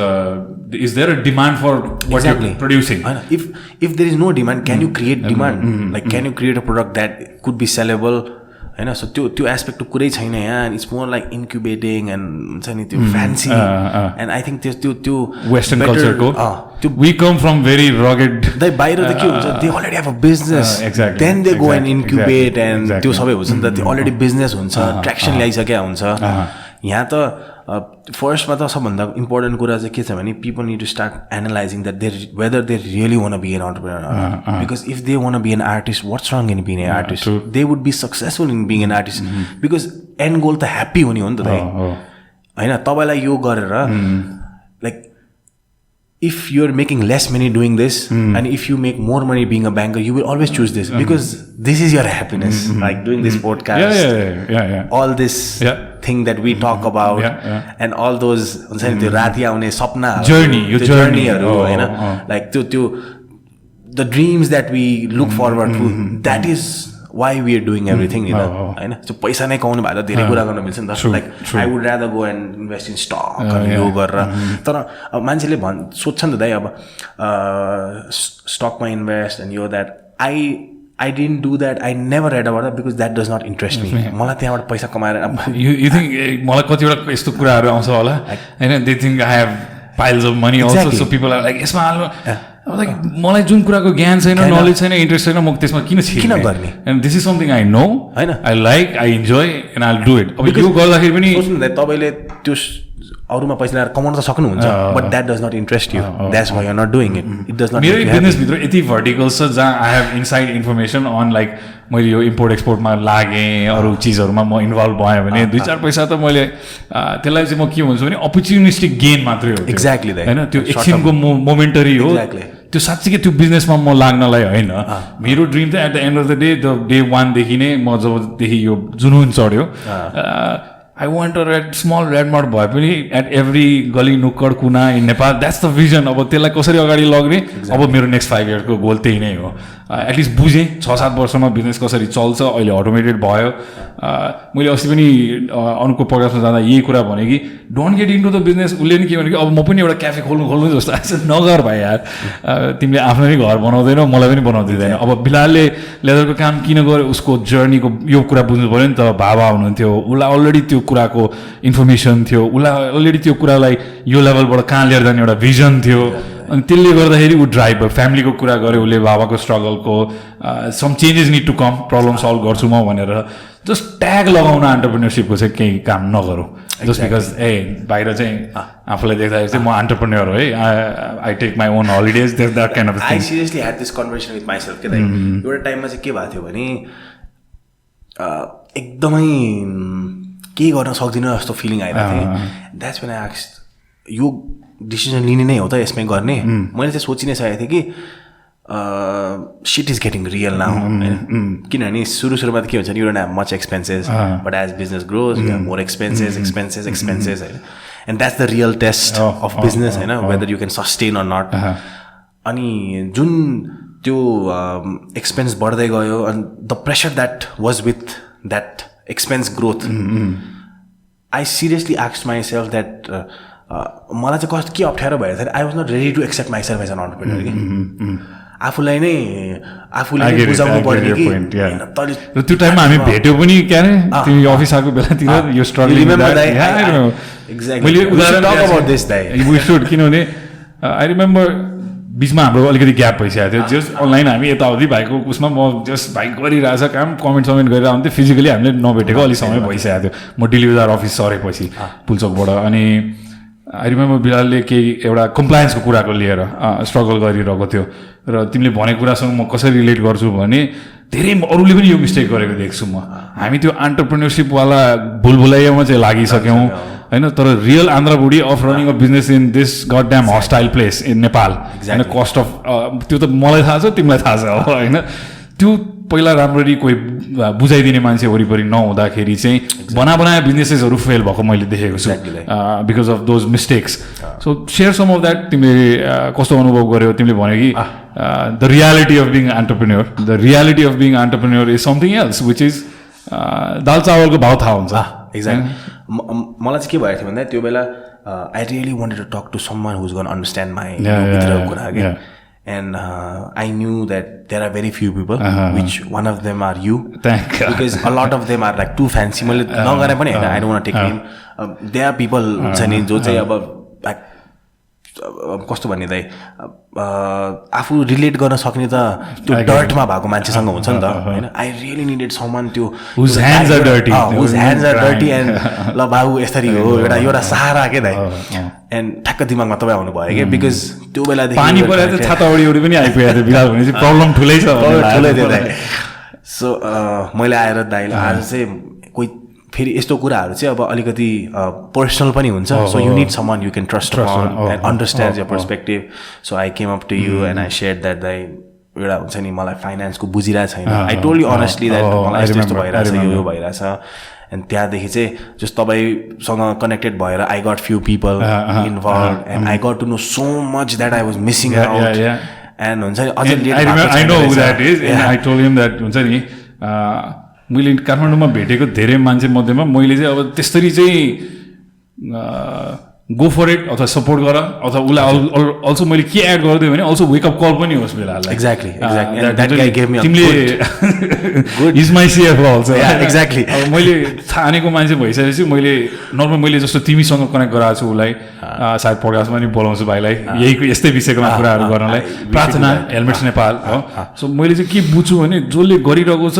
is there a demand for what you producing होइन if there is no demand can you create demand like can you create a product that could be sellable होइन so त्यो aspect कुरै छैन यहाँ it's more like incubating and हुन्छ नि त्यो fancy and I think त्यो वेस्टर्न कल्चरको we come from very rugged बाहिर त के हुन्छ they already have a business then they go and incubate and त्यो सबै हुन्छ नि त त्यो अलरेडी बिजनेस हुन्छ ट्र्याक्सन ल्याइसकेका हुन्छ यहाँ त फर्स्टमा त सबभन्दा इम्पोर्टेन्ट कुरा चाहिँ के छ भने people need to start analysing that whether they really want be an entrepreneur because if they want be an artist what's wrong in being an artist they would be successful in being an artist because end goal त happy हुने हो नि त होइन तपाईँलाई यो गरेर like if you're making less money doing this and if you make more money being a banker, you will always choose this because this is your happiness, like doing this podcast, all this thing that we talk about and all those journey like the dreams that we look forward to, that is why we are doing everything, you know, हैन so पैसा नै कमाउनु भए त धेरै कुरा गर्न मिल्छ नि त like I would rather go and invest in stock अनि यो गरेर तर अब मान्छेले सोध्छ नि त दाइ अब स्टकमा इन्भेस्ट एन्ड यो that I didn't do that. I never read about that because that does not interest me. मलाई त्यहाँबाट पैसा कमाएर you think मलाई कतिवटा यस्तो कुराहरू आउँछ होला हैन they think I have piles of money also. So people are like, यसमा हाल्नु. Like मलाई जुन कुराको ज्ञान छैन, नलेज छैन, इन्ट्रेस्ट छैन, म त्यसमा किन गर्ने? And this is something I know, I like, I enjoy, and I'll do it. अब यो गर्दाखेरि पनि सोच्नु तपाईले त्यो अरूमा पैसा ल्याएर कमाउन त सक्नुहुन्छ, but that does not interest you. That's why you're not doing it. It does not. मेरो बिजनेस भित्र यति भर्टिकल्स छ जहाँ I have inside information on like मैले यो इम्पोर्ट एक्सपोर्टमा लागेँ, अरू चिजहरूमा म इन्भल्भ भएँ भने 2-4 पैसा त मैले त्यसलाई चाहिँ म के भन्छु भने अपर्च्युनिस्टिक गेन मात्रै हो. एक्ज्याक्टली हैन, त्यो एकछिनको मोमेन्टरी हो. त्यो साँच्चै त्यो बिजनेसमा म लाग्नलाई होइन. मेरो ड्रिम चाहिँ at the end of the day 1 देखि नै म जबदेखि यो जुनून चढ्यो, I want a small red mart भए पनि at every गली नुक्कड कुना in Nepal. That's the vision. अब त्यसलाई कसरी अगाडि लग्ने, अब मेरो नेक्स्ट 5 इयरको गोल त्यही नै हो. एटलिस्ट बुझेँ 6-7 वर्षमा बिजनेस कसरी चल्छ, अहिले अटोमेटेड भयो. मैले अस्ति पनि अरूको पडकास्टमा जाँदा यही कुरा भने कि don't get into the business. उसले नि के भने कि अब म पनि एउटा क्याफे खोल्नु जस्तो लाग्छ. नगर भाइ यार, तिमीले आफ्नो नै घर बनाउँदैनौ, मलाई पनि बनाउँदिँदैन. अब बिलालले लेदरको काम किन गर्यो, उसको जर्नीको यो कुरा बुझ्नु पऱ्यो नि त. बाबा हुनुहुन्थ्यो, उसलाई अलरेडी त्यो कुराको इन्फर्मेसन थियो, उसलाई अलरेडी त्यो कुरालाई यो लेभलबाट कहाँ लिएर जाने एउटा भिजन थियो. अनि त्यसले गर्दाखेरि ऊ ड्राइभ भयो. फ्यामिलीको कुरा गर्यो उसले, बाबाको स्ट्रगलको some changes need to come, problem solve गर्छु म भनेर. जस्ट ट्याग लगाउन एन्टरप्रेन्योरसिपको चाहिँ केही काम नगरौँ. जस्ट बिकज बाहिर चाहिँ आफूलाई देख्दाखेरि चाहिँ म एन्टरप्रेन्योर हो है, I take my own holidays, that kind of thing. I seriously had this conversation with myself के एउटा टाइममा चाहिँ के भएको थियो भने एकदमै केही गर्न सक्दिनँ जस्तो फिलिङ आइरहेको थियो. द्याट्स व्हेन आई आस्क्ड यो डिसिजन लिने नै हो त यसमै गर्ने. मैले चाहिँ सोचि नै सकेको थिएँ कि shit is getting real now. किनभने सुरुमा त के हुन्छ नि, you don't have much expenses, but as business grows you have more expenses. And that's the real test of business, whether you can sustain or not. अनि जुन त्यो expense बढ्दै गयो and the pressure that was with that expense growth, I seriously asked myself that मलाई चाहिँ कस्तो के अप्ठ्यारो भएर I was not ready to accept myself as an entrepreneur कि आफूलाई नै आफूले बुझाउनु पर्ने कि र त्यो टाइममा हामी भेट्यौ पनि के अरे तिमी अफिस आएको बेलातिर यो स्ट्रगलिङ मैले उदाहरण टक अबाउट दिस दाइ वी शुड किनभने आई रिमेम्बर बिचमा हाम्रो अलिकति ग्याप भइसकेको थियो. जस्ट अनलाइन हामी यताउति भाइको उसमा म जस्ट भाइ गरिरहेछ काम, कमेन्ट गरेर आउँथ्यो. फिजिकली हामीले नभेटेको अलिक समय भइसकेको थियो. म डेलिभर अफिस सरेपछि पुल्चोकबाट. अनि आई रिमेम्बर बिलालले केही एउटा कम्प्लायन्सको कुराको लिएर स्ट्रगल गरिरहेको थियो. र तिमीले भनेको कुरासँग म कसरी रिलेट गर्छु भने धेरै अरूले पनि यो मिस्टेक गरेको देख्छु म. हामी त्यो एन्टरप्रेन्योरसिपवाला भुलभुलैयामा चाहिँ लागिसक्यौँ होइन. तर real underbelly of running a business in this god damn hostile place in Nepal होइन. कस्ट अफ त्यो त मलाई थाहा छ, तिमीलाई थाहा छ होइन. त्यो पहिला राम्ररी कोही बुझाइदिने मान्छे वरिपरि नहुँदाखेरि चाहिँ बनाए बिजनेसेसहरू फेल भएको मैले देखेको छु because of those mistakes. So share some of that. तिमीले कस्तो अनुभव गर्यो? तिमीले भन्यो कि the reality of being entrepreneur is something else which is दाल चावलको भाउ थाहा हुन्छ. एक्ज्याक्ट. मलाई चाहिँ के भएको थियो भन्दा त्यो बेला I really wanted to talk to someone who's gonna understand my कुरा क्या. And I knew that there are very few people, which one of them are you. Because a lot of them are like too fancy. I don't want to take name. There are people जो चाहिँ अब कस्तो भन्ने दाइ आफू relate गर्न सक्ने त त्यो डर्टमा भएको मान्छेसँग हुन्छ नि त होइन. आई रियली निडेड समवन त्यो whose hands are dirty and ल बाबु यसरी हो एउटा सहारा के दाइ. एन्ड ठ्याक्क दिमागमा तपाईँ आउनु भयो कि बिकज त्यो बेलादेखि पानी परेर छाता ओडी पनि आइपुगेको थियो बिलाल भने चाहिँ प्रब्लम ठुलै छ थियो दाइ. सो मैले आएर दाइलाई आज चाहिँ कोही फेरि यस्तो कुराहरू चाहिँ अब अलिकति पर्सनल पनि हुन्छ. So you need someone you can trust and understand your perspective. So I came up to you and I share that दाइ एउटा हुन्छ नि मलाई फाइनेन्सको बुझिरहेको छैन. I told you honestly that मलाई यस्तो भइरहेछ यो भइरहेछ. एन्ड त्यहाँदेखि चाहिँ जस्ट तपाईँसँग कनेक्टेड भएर I got few people involve and I got to know so much that I was missing out. And हुन्छ नि अझै मैले काठमाडौँमा भेटेको धेरै मान्छे मध्येमा मैले चाहिँ अब त्यसरी चाहिँ गो फर इट अथवा सपोर्ट गर अथवा उसलाई अल्सो मैले के एड गरिदिएँ भने अल्सो वेकअप कल पनि होस् बेलालाई Exactly. And that guy gave me a तिमीले इज माई सिएफओ अल्सो exactly. अब मैले छानेको मान्छे भइसकेपछि मैले नर्मल मैले जस्तो तिमीसँग कनेक्ट गराएको छु उसलाई सायद पडकास्टमा पनि बोलाउँछु भाइलाई यस्तै विषयकोमा कुराहरू गर्नलाई प्रार्थना हेलमेट्स नेपाल हो सो मैले चाहिँ के बुझ्छु भने जसले गरिरहेको छ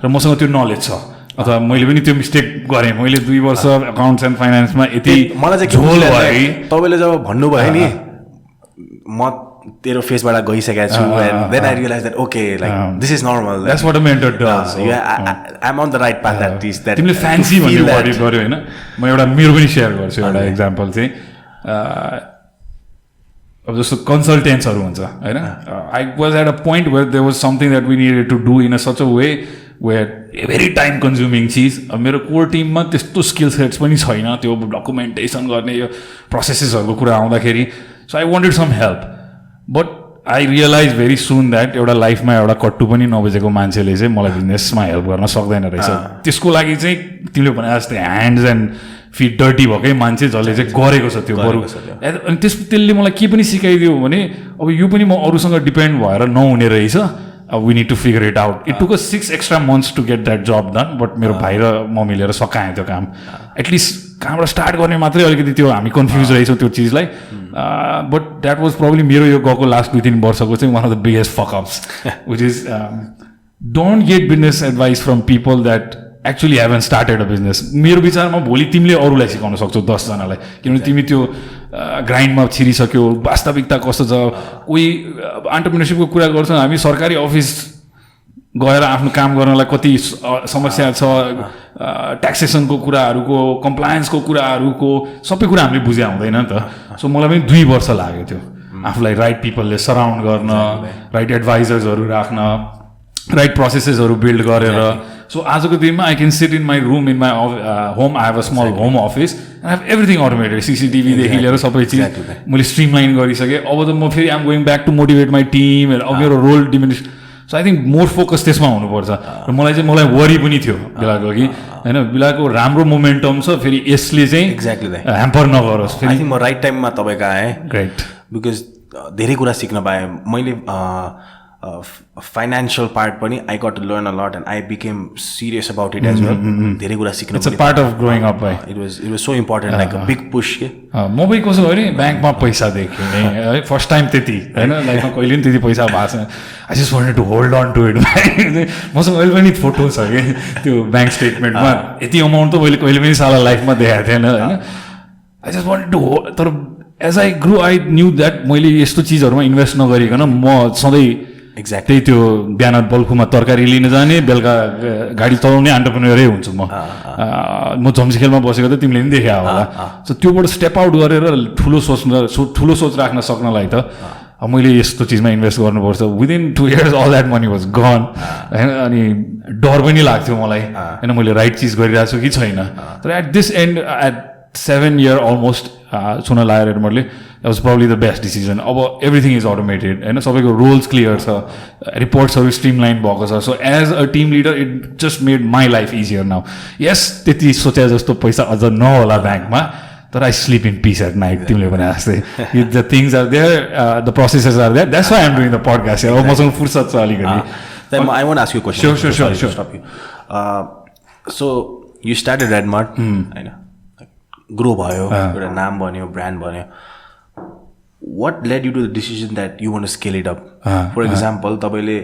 र मसँग त्यो नलेज छ अथवा मैले पनि त्यो मिस्टेक गरेँ मैले 2 वर्ष अकाउन्ट्स एन्ड फाइनेन्समा यति मलाई चाहिँ तपाईँले जब भन्नुभयो नि म तेरो फेसबाट गइसकेको छु and then I realized that okay like this is normal. That's what a mentor does. I'm on the right path at least. That तिमीले फ्यान्सी भन्ने वर्ड युज गर्यो हैन म एउटा मेरो पनि सेयर गर्छु एउटा एक्जाम्पल चाहिँ अब जस्तो कन्सल्टेन्ट्सहरू हुन्छ हैन I was at a point where there was something that we needed to do in a such a way where very time consuming चिज अब मेरो कोर टिममा त्यस्तो स्किल सेट्स पनि छैन त्यो डकुमेन्टेसन गर्ने यो प्रोसेसेसहरूको कुरा आउँदाखेरि so I wanted some help but I realize very soon that एउटा लाइफमा एउटा कट्टु पनि नबुझेको मान्छेले चाहिँ मलाई बिजनेसमा हेल्प गर्न सक्दैन रहेछ त्यसको लागि चाहिँ तिमीले भने जस्तै ह्यान्ड्स एन्ड फिट डर्टी भएकै मान्छे जसले चाहिँ गरेको छ त्यो बरु अनि त्यसले मलाई के पनि सिकाइदियो भने अब यो पनि म अरूसँग डिपेन्ड भएर नहुने रहेछ we need to figure it out it took 6 extra months to get that job done but मेरो भाइ र म मिलेर सकाएँ त्यो काम एटलिस्ट कहाँबाट स्टार्ट गर्ने मात्रै अलिकति त्यो हामी कन्फ्युज रहेछौँ त्यो चिजलाई बट द्याट वाज प्रब्लली मेरो यो गएको लास्ट 2-3 वर्षको चाहिँ one of the biggest fuckups which is don't get business advice from people that actually haven't started a business मेरो विचारमा भोलि तिमीले अरूलाई सिकाउन सक्छौ 10 जनालाई किनभने तिमी त्यो ग्राइन्डमा छिरिसक्यो वास्तविकता कस्तो छ कोही एन्टरप्रेन्योरशिपको कुरा गर्छौँ हामी सरकारी अफिस गएर आफ्नो काम गर्नलाई कति समस्या छ ट्याक्सेसनको कुराहरूको कम्प्लायन्सको कुराहरूको सबै कुरा हामीले बुझे हुँदैन नि त सो मलाई पनि 2 वर्ष लाग्यो त्यो आफूलाई राइट पिपलले सराउन्ड गर्न राइट एडभाइजर्सहरू राख्न राइट प्रोसेसेसहरू बिल्ड गरेर सो आजको दिनमा I can sit in my room in my home I have a small home office and have everything automated सिसिटिभीदेखि लिएर सबै चिज मैले स्ट्रिमलाइन गरिसकेँ अब त म फेरि I'm going back to motivate my team अब मेरो role diminish so I think more focus त्यसमा हुनुपर्छ र मलाई वरी पनि थियो बिलाको कि होइन बिलाको राम्रो मोमेन्टम छ फेरि यसले चाहिँ एक्ज्याक्टली ह्याम्पर नगरोस् फेरि म राइट टाइममा तपाईँको आएँ ग्रेट बिकज धेरै कुरा सिक्न पाएँ मैले फाइनेन्शियल पार्ट पनि I got to learn a lot and I became serious about it as well धेरै कुरा सिक्न it's a part of growing up it was so important like a big push के म पनि कसो भने ब्याङ्कमा पैसा देखेँ है फर्स्ट टाइम त्यति होइन लाइफमा कहिले पनि त्यति पैसा भएको छैन I just wanted to hold on to it मसँग अहिले पनि फोटो छ कि त्यो ब्याङ्क स्टेटमेन्टमा यति अमाउन्ट त मैले कहिले पनि साला लाइफमा देखाएको थिएन होइन I just wanted to hold तर as I grow I knew that मैले यस्तो चिजहरूमा इन्भेस्ट नगरिकन म सधैँ एक्ज्याक्ट त्यही त्यो बिहान बल्खुमा तरकारी लिन जाने बेलुका गाडी चलाउने एन्टरप्रेन्योरै हुन्छु म झम्सीखेलमा बसेको त तिमीले पनि देख्या होला सो त्योबाट स्टेप आउट गरेर ठुलो सोच राख्न सक्नलाई त मैले यस्तो चिजमा इन्भेस्ट गर्नुपर्छ within 2 years all that money was gone होइन अनि डर पनि लाग्थ्यो मलाई होइन मैले राइट चिज गरिरहेको छु कि छैन तर at this and at 7 year almost सुन लाग्यो एडमरले that was probably the best decision अब एभ्रिथिङ इज अटोमेटेड होइन सबैको रोल्स क्लियर छ रिपोर्ट्सहरू स्ट्रिमलाइन भएको छ so as a team leader it just made my life easier now yes त्यति सोचे जस्तो पैसा अझ नहोला ब्याङ्कमा तर I sleep in peace at night तिमीले भने जस्तै the things are there the processes are there that's why I am doing the podcast अब मसँग फुर्सद छ अलिकति I want ask you question sure so you started RedMart होइन grow भयो एउटा नाम बन्यो ब्रान्ड बन्यो what led you to the decision that you want to scale it up for example तपाईँले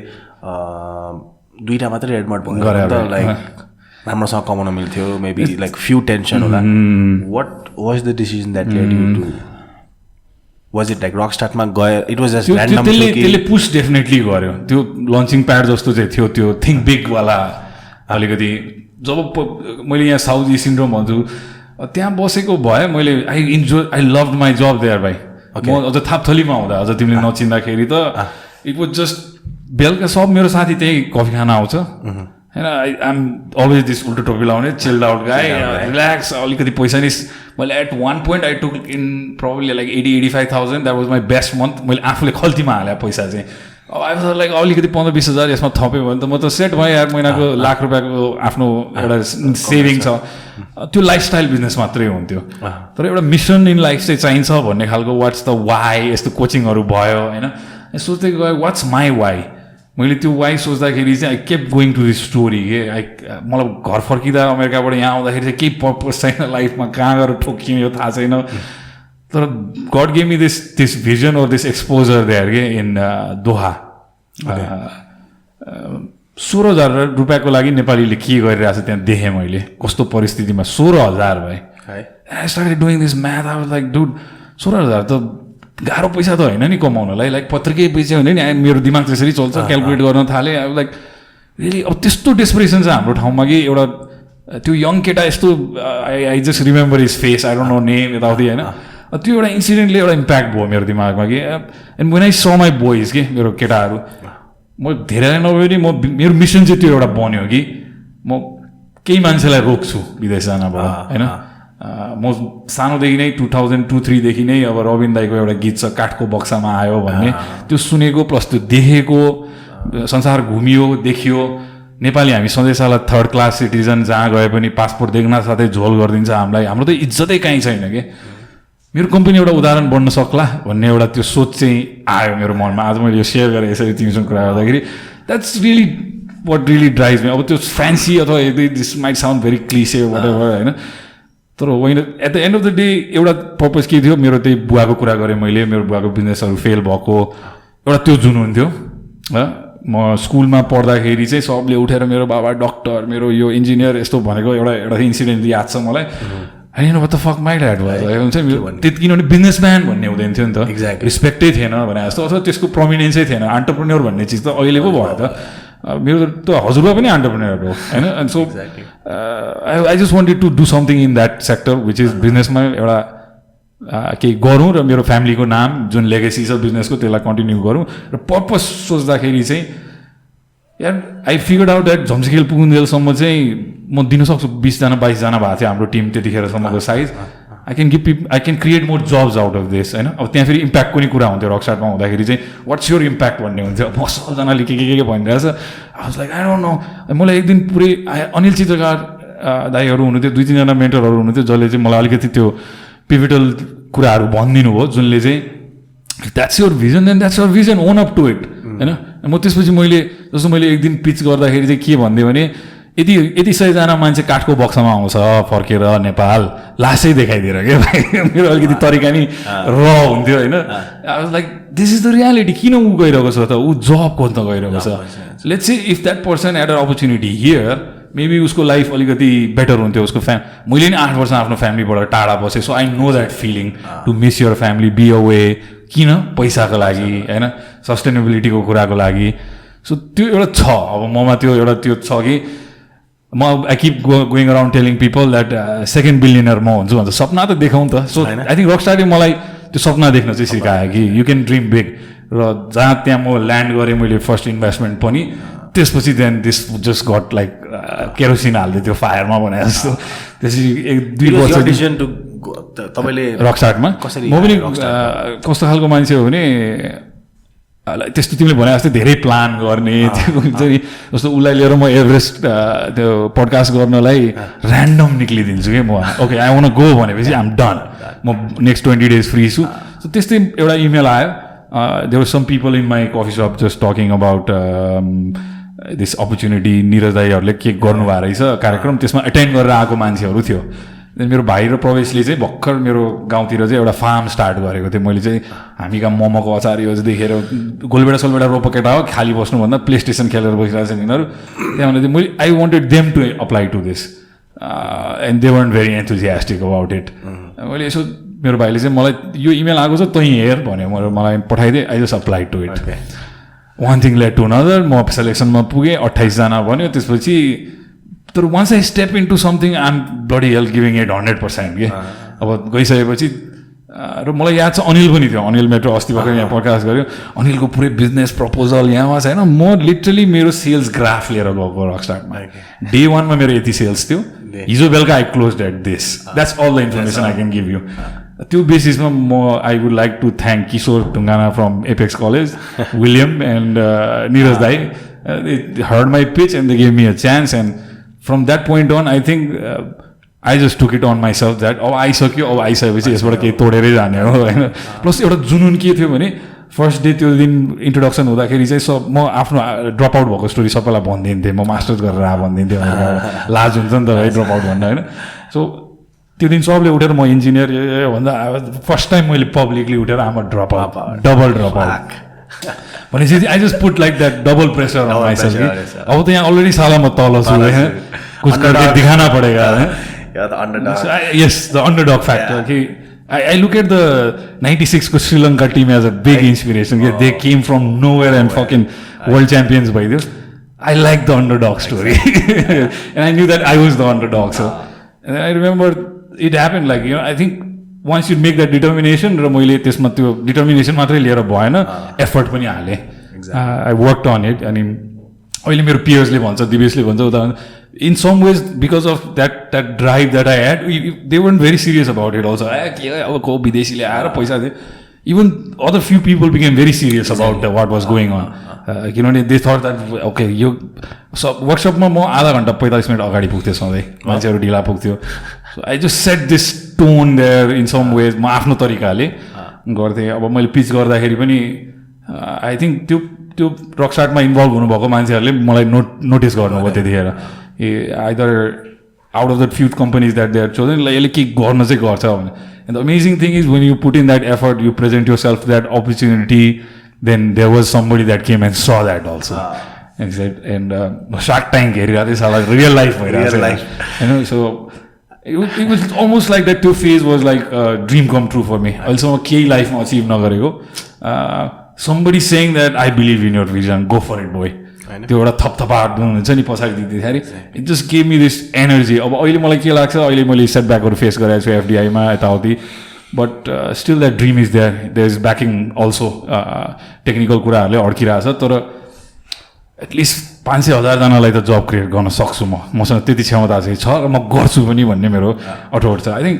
2टा मात्रै रेडमार्ट भयो त लाइक राम्रोसँग कमाउन मिल्थ्यो मेबी लाइक फ्यु टेन्सन होला what was the decision that led you to was it like rock स्टार्टमा गयो इट वाज जस्ट ऱ्यान्डम त्यसले पुस डेफिनेटली गर्यो त्यो लन्चिङ प्याड जस्तो चाहिँ थियो त्यो थिङ्क बिगवाला अलिकति जब मैले यहाँ साउथ इस्ट सिन्ड्रोम भन्छु त्यहाँ बसेको भए मैले I love my job there भाइ म अझ थापथलीमा हुँदा अझ तिमीले नचिन्दाखेरि त इट वाज जस्ट बेलुका सब मेरो साथी त्यही कफी खान आउँछ होइन आई एम अलवेज दिस उल्टो टोपी लाउने चिल्ड आउट गाई रिल्याक्स अलिकति पैसा नि मैले at one point I took in probably like 80,000-85,000 that was my best month मैले आफूले खल्तीमा हालेँ पैसा चाहिँ अब लाइक अलिकति 15-20 हजार यसमा थप्यो भने त म त सेट भएँ यार, महिनाको ₹1,00,000 आफ्नो एउटा सेभिङ छ। त्यो लाइफस्टाइल बिजनेस मात्रै हुन्थ्यो। तर एउटा मिसन इन लाइफ चाहिँ चाहिन्छ भन्ने खालको वाट्स द वाइ, यस्तो कोचिङहरू भयो होइन। सोच्दै गएँ वाट्स माई वाइ। मैले त्यो वाइ सोच्दाखेरि चाहिँ I kept going to this story के। मलाई घर फर्किँदा अमेरिकाबाट यहाँ आउँदाखेरि चाहिँ केही पर्पज छैन लाइफमा, कहाँ गएर ठोक्कियो यो थाहा छैन। तर God gave me this vision और दिस एक्सपोजर देयर के इन दोहा। 16,000 रुपियाँको लागि नेपालीले के गरिरहेको छ त्यहाँ देखेँ मैले, कस्तो परिस्थितिमा 16,000 भए। I started doing this math. I was like dude 16,000 त गाह्रो पैसा त होइन नि कमाउनलाई। लाइक पत्रिकै बेच्यो भने नि मेरो दिमाग त्यसरी चल्छ, क्यालकुलेट गर्न थालेँ। आई वाज लाइक रियली अब त्यस्तो डेस्परेसन छ हाम्रो ठाउँमा कि एउटा त्यो यङ केटा यस्तो I just remember his face, I don't no name यताउति होइन। त्यो एउटा इन्सिडेन्टले एउटा इम्प्याक्ट भयो मेरो दिमागमा कि। एन्ड वेन आई स माई बोइज के मेरो केटाहरू, म धेरै नभए पनि मेरो मिसन चाहिँ त्यो एउटा बन्यो कि म केही मान्छेलाई रोक्छु विदेश जानबाट होइन। म सानोदेखि नै 2002-03 नै अब रविन दाईको एउटा गीत छ काठको बक्सामा आयो भन्ने, त्यो सुनेको प्लस त्यो देखेको, संसार घुमियो देखियो। नेपाली हामी सधैँ साला 3rd क्लास सिटिजन, जहाँ गए पनि पासपोर्ट देख्न साथै झोल गरिदिन्छ हामीलाई, हाम्रो त इज्जतै कहीँ छैन कि। मेरो कम्पनी एउटा उदाहरण बन्न सक्ला भन्ने एउटा त्यो सोच चाहिँ आयो मेरो मनमा। आज मैले यो सेयर गरेँ यसरी तिमीसँग कुरा गर्दाखेरि, that's really what really drives me. अब त्यो फ्यान्सी अथवा this might sound very cliche whatever होइन, तर होइन। At the end of the day एउटा पर्पज के थियो मेरो, त्यही बुवाको कुरा गरेँ मैले, मेरो बुवाको बिजनेसहरू फेल भएको एउटा त्यो जुन हुन्थ्यो। म स्कुलमा पढ्दाखेरि चाहिँ सबले उठेर मेरो बाबा डक्टर, मेरो यो इन्जिनियर यस्तो भनेको एउटा इन्सिडेन्ट याद छ मलाई। होइन what the fuck my dad was हुन्छ किनभने बिजनेसम्यान भन्ने हुँदैन थियो नि त, रिस्पेक्टै थिएन भने जस्तो, अथवा त्यसको प्रोमिनेन्सै थिएन। एन्टरप्रेन्योर भन्ने चिज त अहिले पो भयो त। मेरो त हजुरबा पनि एन्टरप्रेन्योर हो होइन। And so I just wanted to do something in that sector which is बिजनेसमा एउटा केही गरौँ र मेरो फ्यामिलीको नाम जुन लेगेसी छ बिजनेसको त्यसलाई कन्टिन्यू गरौँ। र पर्पस सोच्दाखेरि चाहिँ यार I figured out that Jhamsikhel पुगुन्जेलसम्म चाहिँ म दिन सक्छु 20-22 भएको थियो हाम्रो टिम त्यतिखेरसम्मको size. I can create more jobs out of this होइन। अब त्यहाँ फेरि इम्प्याक्टको नि कुरा हुन्थ्यो रकस्टार्टमा हुँदाखेरि चाहिँ वाट्स योर इम्प्याक्ट भन्ने हुन्थ्यो। म सबजनाले के भनिरहेछ। I was like I don't know. मलाई एक दिन पुरै अनिल चित्रकार दाईहरू हुनुहुन्थ्यो, 2-3जना मेन्टरहरू हुनुहुन्थ्यो जसले चाहिँ मलाई अलिकति त्यो पिभिटल कुराहरू भनिदिनु भयो, जुनले चाहिँ that's your vision then that's your vision, own up to it होइन। म त्यसपछि जस्तो मैले एक दिन पिच गर्दाखेरि चाहिँ के भनिदिएँ भने यति 100जना मान्छे काठको बक्सामा आउँछ फर्केर नेपाल, लासै देखाइदिएर क्या भाइ। मेरो अलिकति तरिका नि र हुन्थ्यो होइन। I was like this is the reality. किन ऊ गइरहेको छ त, ऊ जब खोज्न गइरहेको छ। Let's say if that person had a opportunity here, maybe उसको लाइफ अलिकति बेटर हुन्थ्यो। उसको मैले नि 8 वर्ष आफ्नो फ्यामिलीबाट टाढा बसेँ, so I know that feeling to miss your family, be away. किन? पैसाको लागि होइन, सस्टेनेबिलिटीको कुराको लागि। सो त्यो एउटा छ अब ममा, त्यो एउटा त्यो छ कि म I keep going around telling people that 2nd billionaire म हुन्छु भन्छ। सपना त देखाउँ त। सो आई थिङ्क रकस्टारले मलाई त्यो सपना देख्न चाहिँ सिकायो कि यु क्यान ड्रिम बिग। र जहाँ त्यहाँ म ल्यान्ड गरेँ मैले फर्स्ट इन्भेस्टमेन्ट पनि, त्यसपछि then this just got like kerosene हाल्दै त्यो फायरमा भने जस्तो। त्यसपछि 1-2 वर्ष तपाईँले रकस्टार्टमा म पनि कस्तो खालको मान्छे हो भने त्यस्तो तिमीले भने जस्तै धेरै प्लान गर्ने त्यो हुन्छ नि। जस्तो उसलाई लिएर म एभरेस्ट त्यो पडकास्ट गर्नलाई ऱ्यान्डम निक्लिदिन्छु कि म। ओके आई वान्ट गो भनेपछि आइ एम डन, म नेक्स्ट 20 डेज फ्री छु। सो त्यस्तै एउटा इमेल आयो। There were some people in my coffee shop just talking about this opportunity. Niraj दाईहरूले के गर्नुभएको रहेछ कार्यक्रम, त्यसमा एटेन्ड गरेर आएको मान्छेहरू थियो। मेरो भाइ र प्रवेशले चाहिँ भर्खर मेरो गाउँतिर चाहिँ एउटा फार्म स्टार्ट गरेको थियो। मैले चाहिँ हामी कहाँ मोमोको अचार यो चाहिँ देखेर गोलबेडा सोलबेडा रोपो केटा हो, खाली बस्नुभन्दा प्ले स्टेसन खेलेर बसिरहेको छ यिनीहरू। त्यहाँबाट चाहिँ मैले I wanted them to apply to this and they weren't very enthusiastic about it. मैले यसो मेरो भाइले चाहिँ मलाई यो इमेल आएको छ तैँ हेर भन्यो, मलाई पठाइदिएँ। I just apply to it. One thing led to another, म सेलेक्सनमा पुगेँ। 28जना भन्यो। त्यसपछि तर once I step in to something I am bloody health giving it 100% के। अब गइसकेपछि र मलाई याद छ अनिल पनि थियो। अनिल मेट्रो अस्ति भर्खर यहाँ पडकास्ट गर्यो। अनिलको पुरै बिजनेस प्रपोजल यहाँमा छैन। म लिटरली मेरो सेल्स ग्राफ लिएर गएको रकस्टार्टमा। डे 1मा मेरो यति सेल्स थियो, हिजो बेलुका I close at this. That's all the information I can give you. त्यो बेसिसमा म I would like to thank Kishor Dhungana from Apex College William and Niraj dai heard my pitch and they gave me a chance, and from that point on I think I just took it on myself that अब आइसक्यो अब आइसकेपछि यसबाट केही तोडेरै जाने हो होइन. Plus एउटा जुनुन के थियो भने फर्स्ट डे त्यो दिन इन्ट्रोडक्सन हुँदाखेरि चाहिँ म आफ्नो ड्रप आउट भएको स्टोरी सबैलाई भनिदिन्थेँ, म मास्टर्स गरेर भनिदिन्थेँ, लाज हुन्छ नि त है ड्रप आउट भन्दा होइन. सो त्यो दिन सबले उठेर म इन्जिनियर भन्दा फर्स्ट टाइम मैले पब्लिकली उठेर आमा drop out, double drop out भनेपछि I just put like that double pressure on myself कि अब त यहाँ अलरेडी साला म तल छु होइन, कुछ करके दिखाना पड़ेगा है. Yes, the underdog factor. I look at the 96 को Sri Lanka team as a big inspiration. They came from nowhere and fucking world champions by this. I like the underdog story. And I knew that I was the underdog. So and I remember it happened like, you know, I think once you make that determination, र मैले त्यसमा त्यो determination मात्रै लिएर भएन, effort पनि हालेँ. I worked on it. अनि अहिले मेरो peersले भन्छ, दिवेशले भन्छ उता in some ways because of that drive that I had, they weren't very serious about it also. अब को विदेशीले आएर पैसा दियो. Even other few people became very serious about what was going on. You know, they thought that okay, यो वर्कसपमा म आधा घन्टा 45 minute अगाडि पुग्थेँ सधैँ, मान्छेहरू ढिला पुग्थ्यो. So I just set this tone there in some ways. म आफ्नो तरिकाले गर्थेँ. अब मैले पिच गर्दाखेरि पनि आई थिङ्क त्यो रकस्टार्टमा इन्भल्भ हुनुभएको मान्छेहरूले मलाई नोटिस गर्नुभयो त्यतिखेर. Either out of the few companies that they are chosen, like यसले के गर्न चाहिँ गर्छ भने. And the amazing thing is when you put in that effort, you present yourself that opportunity, then there was somebody that came and saw that also. And said, and Shark Tank हेरिरहेको थिएँ साला, real life भइरहेको छ. You know, so it was almost like that. Two phase was like a dream come true for me. Also केही लाइफमा achieve नगरेको. Somebody saying that I believe in your vision, go for it boy. त्यो एउटा थपथपाट हुन्छ नि पछाडि दिँदाखेरि, it just gave me this energy. अब अहिले मलाई के लाग्छ, अहिले मैले सेटब्याकहरू फेस गरेको छु एफडिआईमा यताउति, but still that dream is there is backing also. Technical कुराहरूले अड्किरहेछ, तर एटलिस्ट 500,000-जनालाई त जब क्रिएट गर्न सक्छु म, मसँग त्यति क्षमता चाहिँ छ र म गर्छु पनि भन्ने मेरो अठोट छ. I think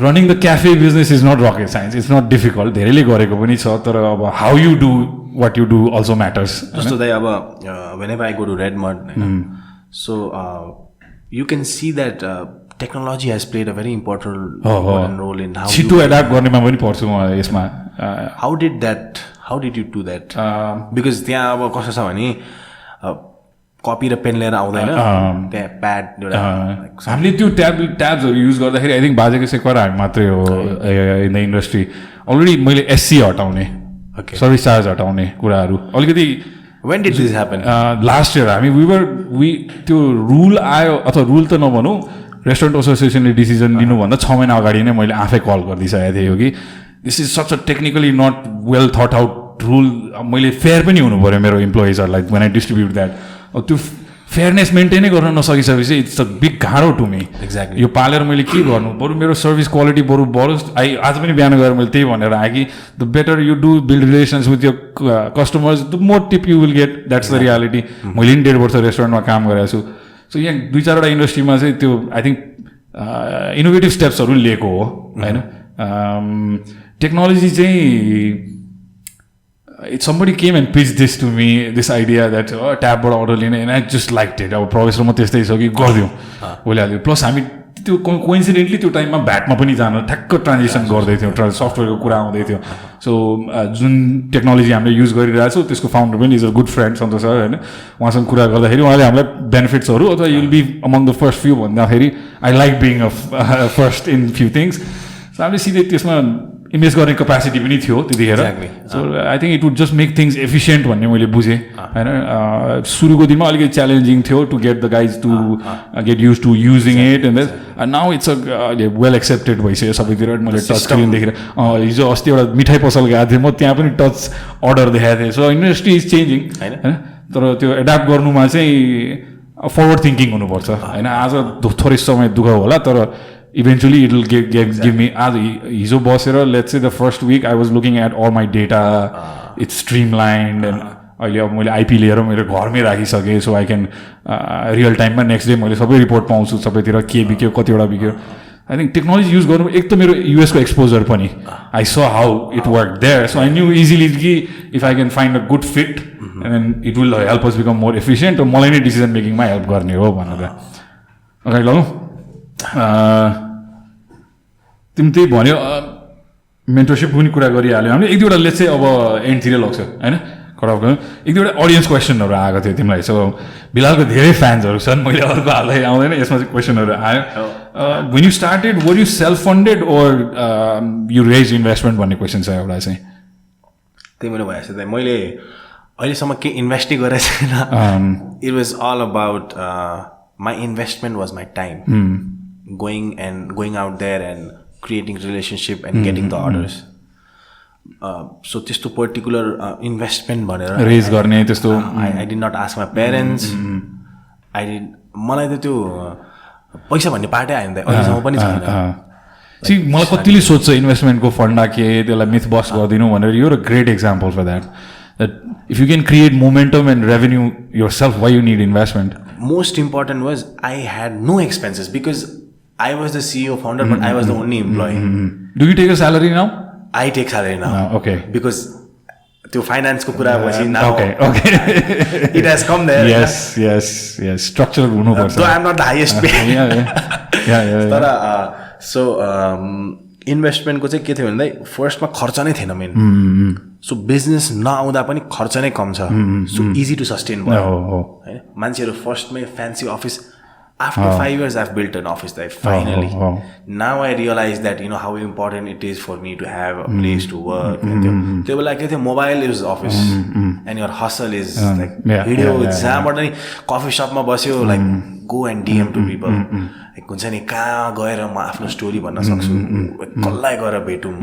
running the cafe business is not rocket science, it's not difficult, धेरैले गरेको पनि छ, तर अब how you do what you do also matters. Just so that whenever I go to Redmond, so you can see that technology has played a very important role in how you adapt गर्नेमा पनि पर्छु म यसमा. How did you do that? Because त्यहाँ अब कस्तो छ भने कपी र पेन लिएर आउँदैन, त्यहाँ प्याड एउटा हामीले त्यो ट्याब्सहरू युज गर्दाखेरि आई थिङ्क बाजेको सेक्वार हामी मात्रै हो इन द इन्डस्ट्री. अलरेडी मैले एससी हटाउने, सर्भिस चार्ज हटाउने कुराहरू अलिकति. When did this happen? Last year हामी त्यो रुल आयो, अथवा रुल त नभनौँ, रेस्टुरेन्ट एसोसिएसनले डिसिजन लिनुभन्दा 6 महिना अगाडि नै मैले आफै कल गरिदिइसकेको थिएँ कि this is such a technically not well thought out rule. मैले फेयर पनि हुनु पऱ्यो मेरो इम्प्लोइजहरूलाई व्हेन आई डिस्ट्रिब्युट द्याट. त्यो फेयरनेस मेन्टेनै गर्न नसकिसकेपछि इट्स अ बिग गाह्रो टु मी. एक्ज्याक्टली यो पालेर मैले के गर्नु, बरु मेरो सर्भिस क्वालिटी बरु बढोस्. आज पनि बिहान गएर मैले त्यही भनेर आएँ कि the better you do build relations with your customers, the more tip you will get. That's the reality. मैले पनि 1.5 वर्ष रेस्टुरेन्टमा काम गरेको छु. सो यहाँ 2-4वटा इन्डस्ट्रीमा चाहिँ त्यो आई थिङ्क इनोभेटिभ स्टेप्सहरू लिएको हो होइन. टेक्नोलोजी चाहिँ somebody came and pitched this to me, this idea that ट्याबबाट अर्डर लिने, and I just liked it. अब प्रवेश र म त्यस्तै छ कि गरिदिउँ भइहाल्यो. प्लस हामी त्यो कोइन्सिडेन्टली त्यो टाइममा भ्याटमा पनि जानु ठ्याक्क ट्रान्जेक्सन गर्दै थियौँ, सफ्टवेयरको कुरा आउँदै थियो. सो जुन टेक्नोलोजी हामीले युज गरिरहेको छौँ त्यसको फाउन्डर पनि is a good friend Santosh sir होइन. उहाँसँग कुरा गर्दाखेरि उहाँले हामीलाई बेनिफिट्सहरू अथवा you will be among the first few भन्दाखेरि I like being a first in few things. So हामीले सिधै त्यसमा इन्भेस्ट गर्ने क्यापेसिटी पनि थियो त्यतिखेर. So I think it would just make things efficient भन्ने मैले बुझेँ होइन. सुरुको दिनमा अलिकति च्यालेन्जिङ थियो to get the guys to get used to using it, and now it's a well accepted भइसक्यो सबैतिर. मैले टच स्क्रिन देखेर हिजो अस्ति एउटा मिठाई पसल गएको थिएँ म, त्यहाँ पनि टच अर्डर देखाएको थिएँ. सो इन्डस्ट्री इज चेन्जिङ होइन, तर त्यो एडाप्ट गर्नुमा चाहिँ फरवर्ड थिङ्किङ हुनुपर्छ होइन. आज थोरै समय दुःख होला, तर eventually it will give me. As hizo bosera, let's say the first week I was looking at all my data, it's streamlined, and अहिले अब मैले आइपी लिएर मेरो घरमै राखिसकेँ. सो आई क्यान रियल टाइममा नेक्स्ट डे मैले सबै रिपोर्ट पाउँछु सबैतिर के बिक्यो कतिवटा बिक्यो. आई थिङ्क टेक्नोलोजी युज गर्नु एक त मेरो युएसको एक्सपोजर पनि I saw how it work there so I knew easily कि if I can find a good fit and then it will help us become more efficient र मलाई नै डिसिजन मेकिङमा हेल्प गर्ने हो भनेर अगाडि लौ तिमी त्यही भन्यो मेन्टरसिप पनि कुरा गरिहाल्यो हामीले एक दुईवटा लेट्स चाहिँ अब एन्डतिरै लाग्छ होइन कराउको एक दुईवटा अडियन्स क्वेसनहरू आएको थियो तिमीलाई सो बिलालको धेरै फ्यान्सहरू छन् मैले अर्को हाल्दै आउँदैन यसमा चाहिँ क्वेसनहरू आयो when you started were you self funded or you raised investment भन्ने क्वेसन छ एउटा चाहिँ त्यही मैले भएछ त मैले अहिलेसम्म के इन्भेस्टै गरेको छैन it was all about my investment was my time going out there and creating relationship and getting the orders so त्यस्तो पर्टिकुलर इन्भेस्टमेन्ट भनेर रेज गर्ने त्यस्तो I did not ask my parents मलाई त त्यो पैसा भन्ने पार्टै आयो नि त अहिलेसम्म पनि छैन मलाई कतिले सोध्छ इन्भेस्टमेन्टको फन्डा के त्यसलाई मिथ बस गरिदिनु भनेर यो a great example for that if you can create momentum and revenue yourself why you need investment most important was I had no expenses because I was the CEO founder, but I was the only employee. Do you take a salary now? I take salary now. Okay. Because the finance ko pura bhachi now. Okay. It has come there. Yes. Structural hunu parcha. Though I am not the highest paid. Yeah. Tara so investment ko चाहिँ के थियो भन्दै first मा खर्च नै थिएन main so business नआउँदा पनि खर्च नै कम छ सो इजी टु सस्टेन भयो हैन मान्छेहरु फर्स्टमै fancy office after 5 years I've built an office there finally now I realize that you know how important it is for me to have a place to work and they were like mobile is office and your hustle is like video जहाँबाट नि coffee shop मा बस्यो like go and DM to people like हुन्छ नि कहाँ गएर म आफ्नो स्टोरी भन्न सक्छु कसलाई गएर भेटौँ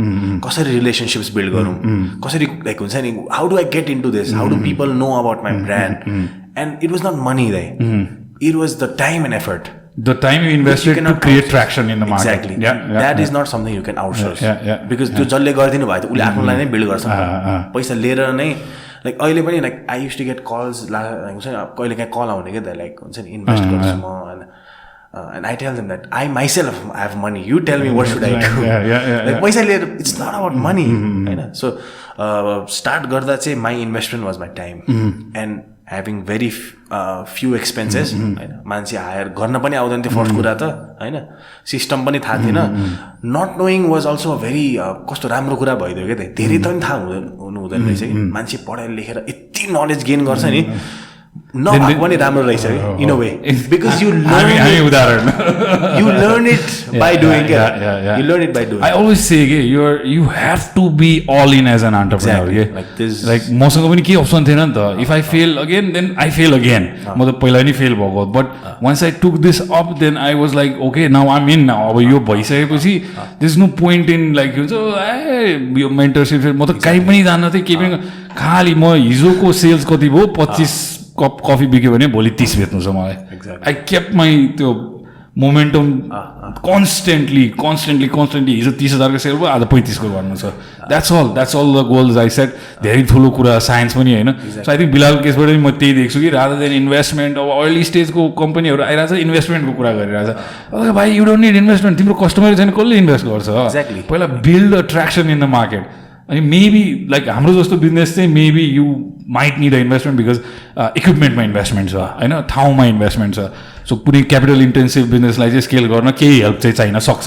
कसरी रिलेसनशिप्स बिल्ड गरौँ कसरी लाइक हुन्छ नि how do I get into this how do people know about my brand and it was not money there it was the time and effort the time you invested to create traction in the market exactly that is not something you can outsource because त्यो जसले गरिदिनु भयो त उले आफ्नोलाई नै build गर्छ पैसा लिएर नै लाइक अहिले पनि like I used to get calls हुन्छ नि कहिले काहीँ कल आउने के लाइक हुन्छ नि इन्भेस्ट गर्छु म and I tell them that I myself have money you tell me what should I do like paisa lier it's not about money हैन so start गर्दा चाहिँ my investment was my time and having very few expenses हैन मान्छे higher गर्न पनि आउँदैन थियो first कुरा त हैन सिस्टम पनि थाहा थिएन not knowing was also a very कस्तो राम्रो कुरा भइदियो के धेरै त नि थाहा हुँदैन रहेछ कि मान्छे पढाइ लेखेर यति नलेज गेन गर्छ नि नभएको पनि राम्रो रहेछ in a way because you learn it by doing you learn it by doing I always say के you have to be all in as an entrepreneur के लाइक मसँग पनि केही अप्सन थिएन नि त if I fail again then I fail again म त पहिला नै फेल भएको but once I took this up then I was like okay now I in now अब यो भइसकेपछि this no point in like हुन्छ यो मेन्टरसिप म त कहीँ पनि जान्न थिएँ केही पनि खालि म हिजोको सेल्स कति भयो 25 कप कफी बिक्यो भने भोलि 30 बेच्नु छ मलाई आई केप माई त्यो मोमेन्टम कन्सटेन्टली हिजो 30,000 सेल भयो आज 35 को गर्नु छ that's all the goals I set धेरै ठुलो कुरा साइन्स पनि होइन सो आई थिङ्क बिलाल केसबाट पनि म त्यही देख्छु कि रादर देन इन्भेस्टमेन्ट अब अर्ली स्टेजको कम्पनीहरू आइरहेछ इन्भेस्टमेन्टको कुरा गरिरहेछ भाइ यु डोन्ट निड इन्भेस्टमेन्ट तिम्रो कस्टमर छैन कसले इन्भेस्ट गर्छ पहिला build a traction in the market अनि मेबी लाइक हाम्रो जस्तो बिजनेस चाहिँ maybe you might need a investment because इक्विपमेन्टमा इन्भेस्टमेन्ट छ होइन ठाउँमा इन्भेस्टमेन्ट छ सो कुनै क्यापिटल इन्टेन्सिभ बिजनेसलाई चाहिँ स्केल गर्न केही हेल्प चाहिँ चाहिन सक्छ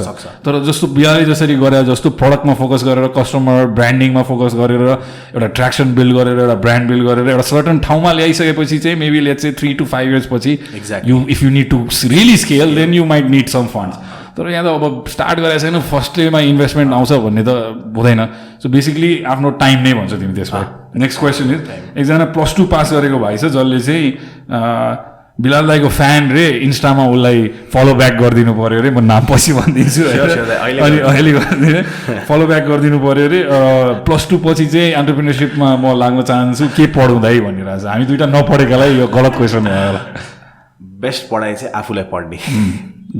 तर जस्तो बिहारले जसरी गरे जस्तो प्रडक्टमा फोकस गरेर कस्टमर ब्रान्डिङमा फोकस गरेर एउटा ट्र्याक्सन बिल्ड गरेर एउटा ब्रान्ड बिल्ड गरेर एउटा सर्टन ठाउँमा ल्याइसकेपछि चाहिँ मेबी लेट्स चाहिँ 3 to 5 years पछि you if you need to really scale then you might need some funds तर यहाँ त अब स्टार्ट गरेको छैन फर्स्टमा इन्भेस्टमेन्ट आउँछ भन्ने त हुँदैन सो बेसिकली आफ्नो टाइम नै भन्छ तिमी त्यसमा नेक्स्ट क्वेसन इज एकजना +2 पास गरेको भाइ छ जसले चाहिँ बिलाल दाईको फ्यान रे इन्स्टामा उसलाई फलो ब्याक गरिदिनु पऱ्यो अरे म नाम पछि भनिदिन्छु अनि अहिले गरिदिनु फलो ब्याक गरिदिनु पऱ्यो अरे +2 पछि चाहिँ एन्टरप्रेन्योरसिपमा म लाग्न चाहन्छु के पढाउँदै भनिरहेको छ हामी दुइटा नपढेकालाई यो गलत क्वेसन भयो होला बेस्ट पढाइ चाहिँ आफूलाई पढ्ने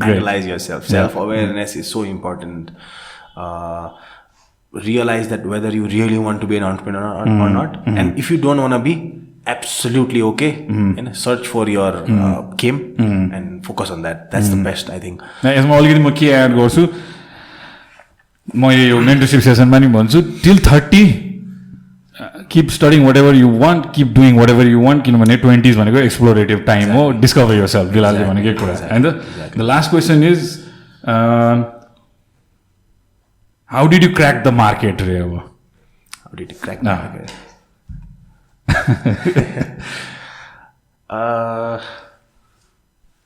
analyze yourself self-awareness is so important realize that whether you really want to be an entrepreneur or not and if you don't want to be absolutely okay. Search for your game and focus on that. That's the best, I think. यसमा अलिकति म के add गर्छु, मैले यो mentorship सेसनमा नि भन्छु, till 30 keep studying whatever you want, keep doing whatever you want, किनभने 20s भनेको एक्सप्लोरेटिभ टाइम हो, डिस्कभर योरसेल्फ, बिलालले भनेको कुरा. And the last question is, how did you crack the market, रे अब? How did you crack the market?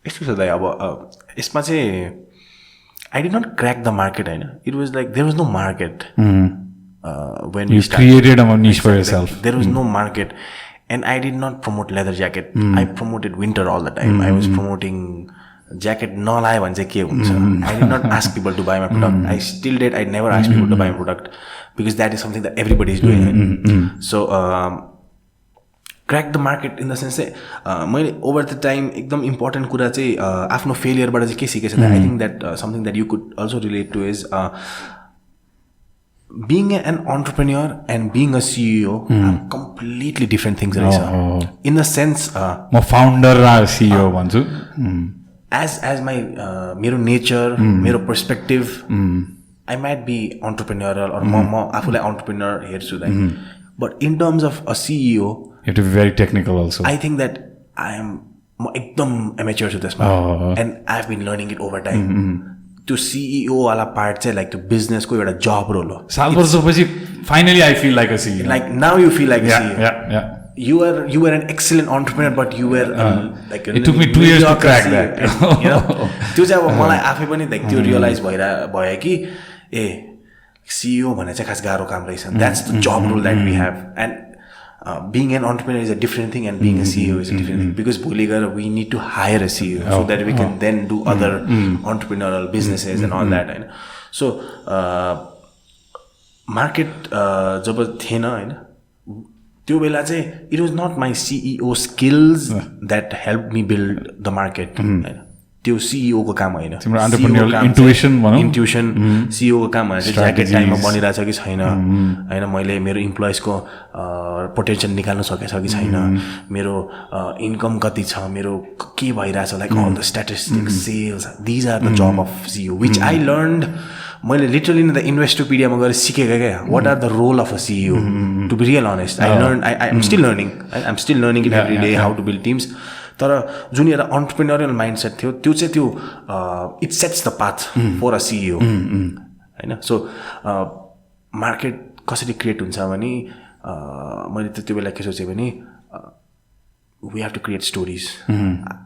यस्तो छ दाइ, अब यसमा चाहिँ I did not crack the market, होइन. It was like there was no market. When you created a niche for yourself. There was no market, and I did not promote leather jacket. I promoted winter all the time. I was promoting jacket nalayo bhane chai ke huncha. I did not ask people to buy my product. I still did. I never asked people to buy my product because that is something that everybody is doing. So crack the market in the sense चाहिँ मैले over the time एकदम important कुरा चाहिँ आफ्नो फेलियरबाट चाहिँ के सिकेको छु. I think that something that you could also relate to is being an entrepreneur and being a CEO are completely different things. In the sense, म फाउन्डर र CEO भन्छु. As my मेरो nature, मेरो perspective, I might be entrepreneurial or म आफूलाई entrepreneur हेर्छु दाइ. But in terms of a CEO, you have to be very technical also. I think that I am एकदम amateur छु त्यसमा, and I've been learning it over time. त्यो CEO वाला part चाहिँ लाइक त्यो बिजनेसको एउटा जब रोल हो. साल वर्षपछि finally I feel like a CEO. Like now you feel like a CEO. Yeah. You were an excellent entrepreneur, but you were like it took me 2 years to crack that. You know, त्यो चाहिँ अब मलाई आफै पनि like त्यो realise भयो कि ए CEO भने चाहिँ खास गाह्रो काम रहेछ. That's the job role that we have, and being an entrepreneur is a different thing, and being a CEO is a different thing, because bholi gएर we need to hire a CEO so that we can then do other entrepreneurial businesses and all that. So market जब थिएन हैन त्यो बेला चाहिँ it was not my CEO skills that helped me build the market. त्यो CEO को काम होइन, तिम्रो एन्टरप्रेन्योरल इन्ट्युसन CEO को काम होइन. ज्याकेट टाइममा बनिरहेछ कि छैन होइन, मैले मेरो इम्प्लोइजको पोटेन्सियल निकाल्न सकेछ कि छैन, मेरो इन्कम कति छ, मेरो के भइरहेछ, like all the statistics, sales, these are the job of CEO which I learned. मैले लिटरली द इन्भेस्टोपिडियामा गएर सिकेको क्या, what are the role of a CEO. To be real honest, I am still learning it every day how to build teams. तर जुन एउटा entrepreneurial mindset थियो त्यो चाहिँ त्यो it sets the path for a CEO होइन. So market कसरी create हुन्छ भने मैले त्यो बेला के सोचेँ भने we have to create stories.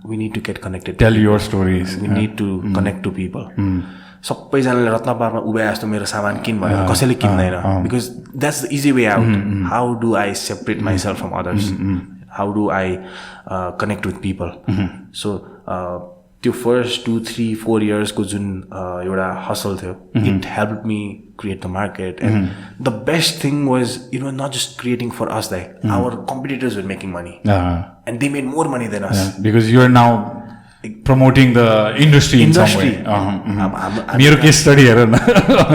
We need to get connected. Tell your stories. We need to connect to people. सबैजनाले रत्नपारमा उभ्या जस्तो मेरो सामान किन भनेर कसैले किन्दैन, because that's the easy way out. How do I separate myself from others? How do I connect with people? So त्यो first 2, 3, 4 years को जुन एउटा hustle थियो, it helped me create the market. And the best thing was it was not just creating for us, like our competitors were making money, and they made more money than us. Because you are now promoting the industry in some way. मेरो case study हेर न,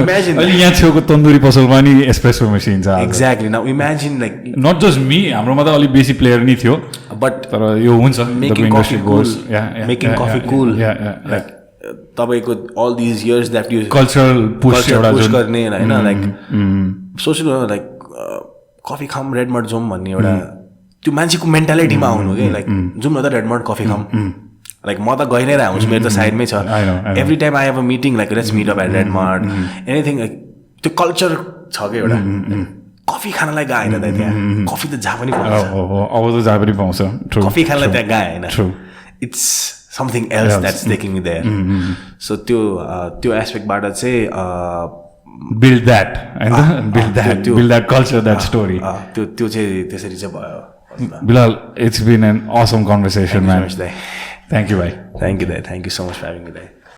imagine अहिले यहाँ छेउको तन्दुरी पसलमा नि espresso machine छ. Exactly. Now imagine like not just me, हाम्रोमा त अलि बेसी प्लेयर नि थियो, but तर यो हुन्छ making coffee cool, making coffee cool, like तपाईको all these years that you cultural push गर्ने हैन, like सोच्नु लाइक कफी खाम रेडमर्ड जाउँ भन्ने एउटा त्यो मान्छेको मेन्टालिटीमा आउनु के, लाइक जाउँ न त रेडमर्ड कफी खाम. लाइक म त गइ नै रहेको हुन्छु, मेरो त साइडमै छ. Every time I have a meeting like let's meet up at RedMart anything, like त्यो कल्चर छ कि एउटा कफी खानलाई गए होइन त त्यहाँ. कफी त जहाँ पनि पाउँछ, अब त जहाँ पनि पाउँछ. कफी खानलाई त्यहाँ गए होइन, it's something else that's taking me there. So त्यो एस्पेक्टबाट चाहिँ build that culture, that story. त्यो चाहिँ त्यसरी चाहिँ भयो. Bilal, it's been an awesome conversation, man. Thank you so much, Thank you, bhai. Thank you so much for having me there.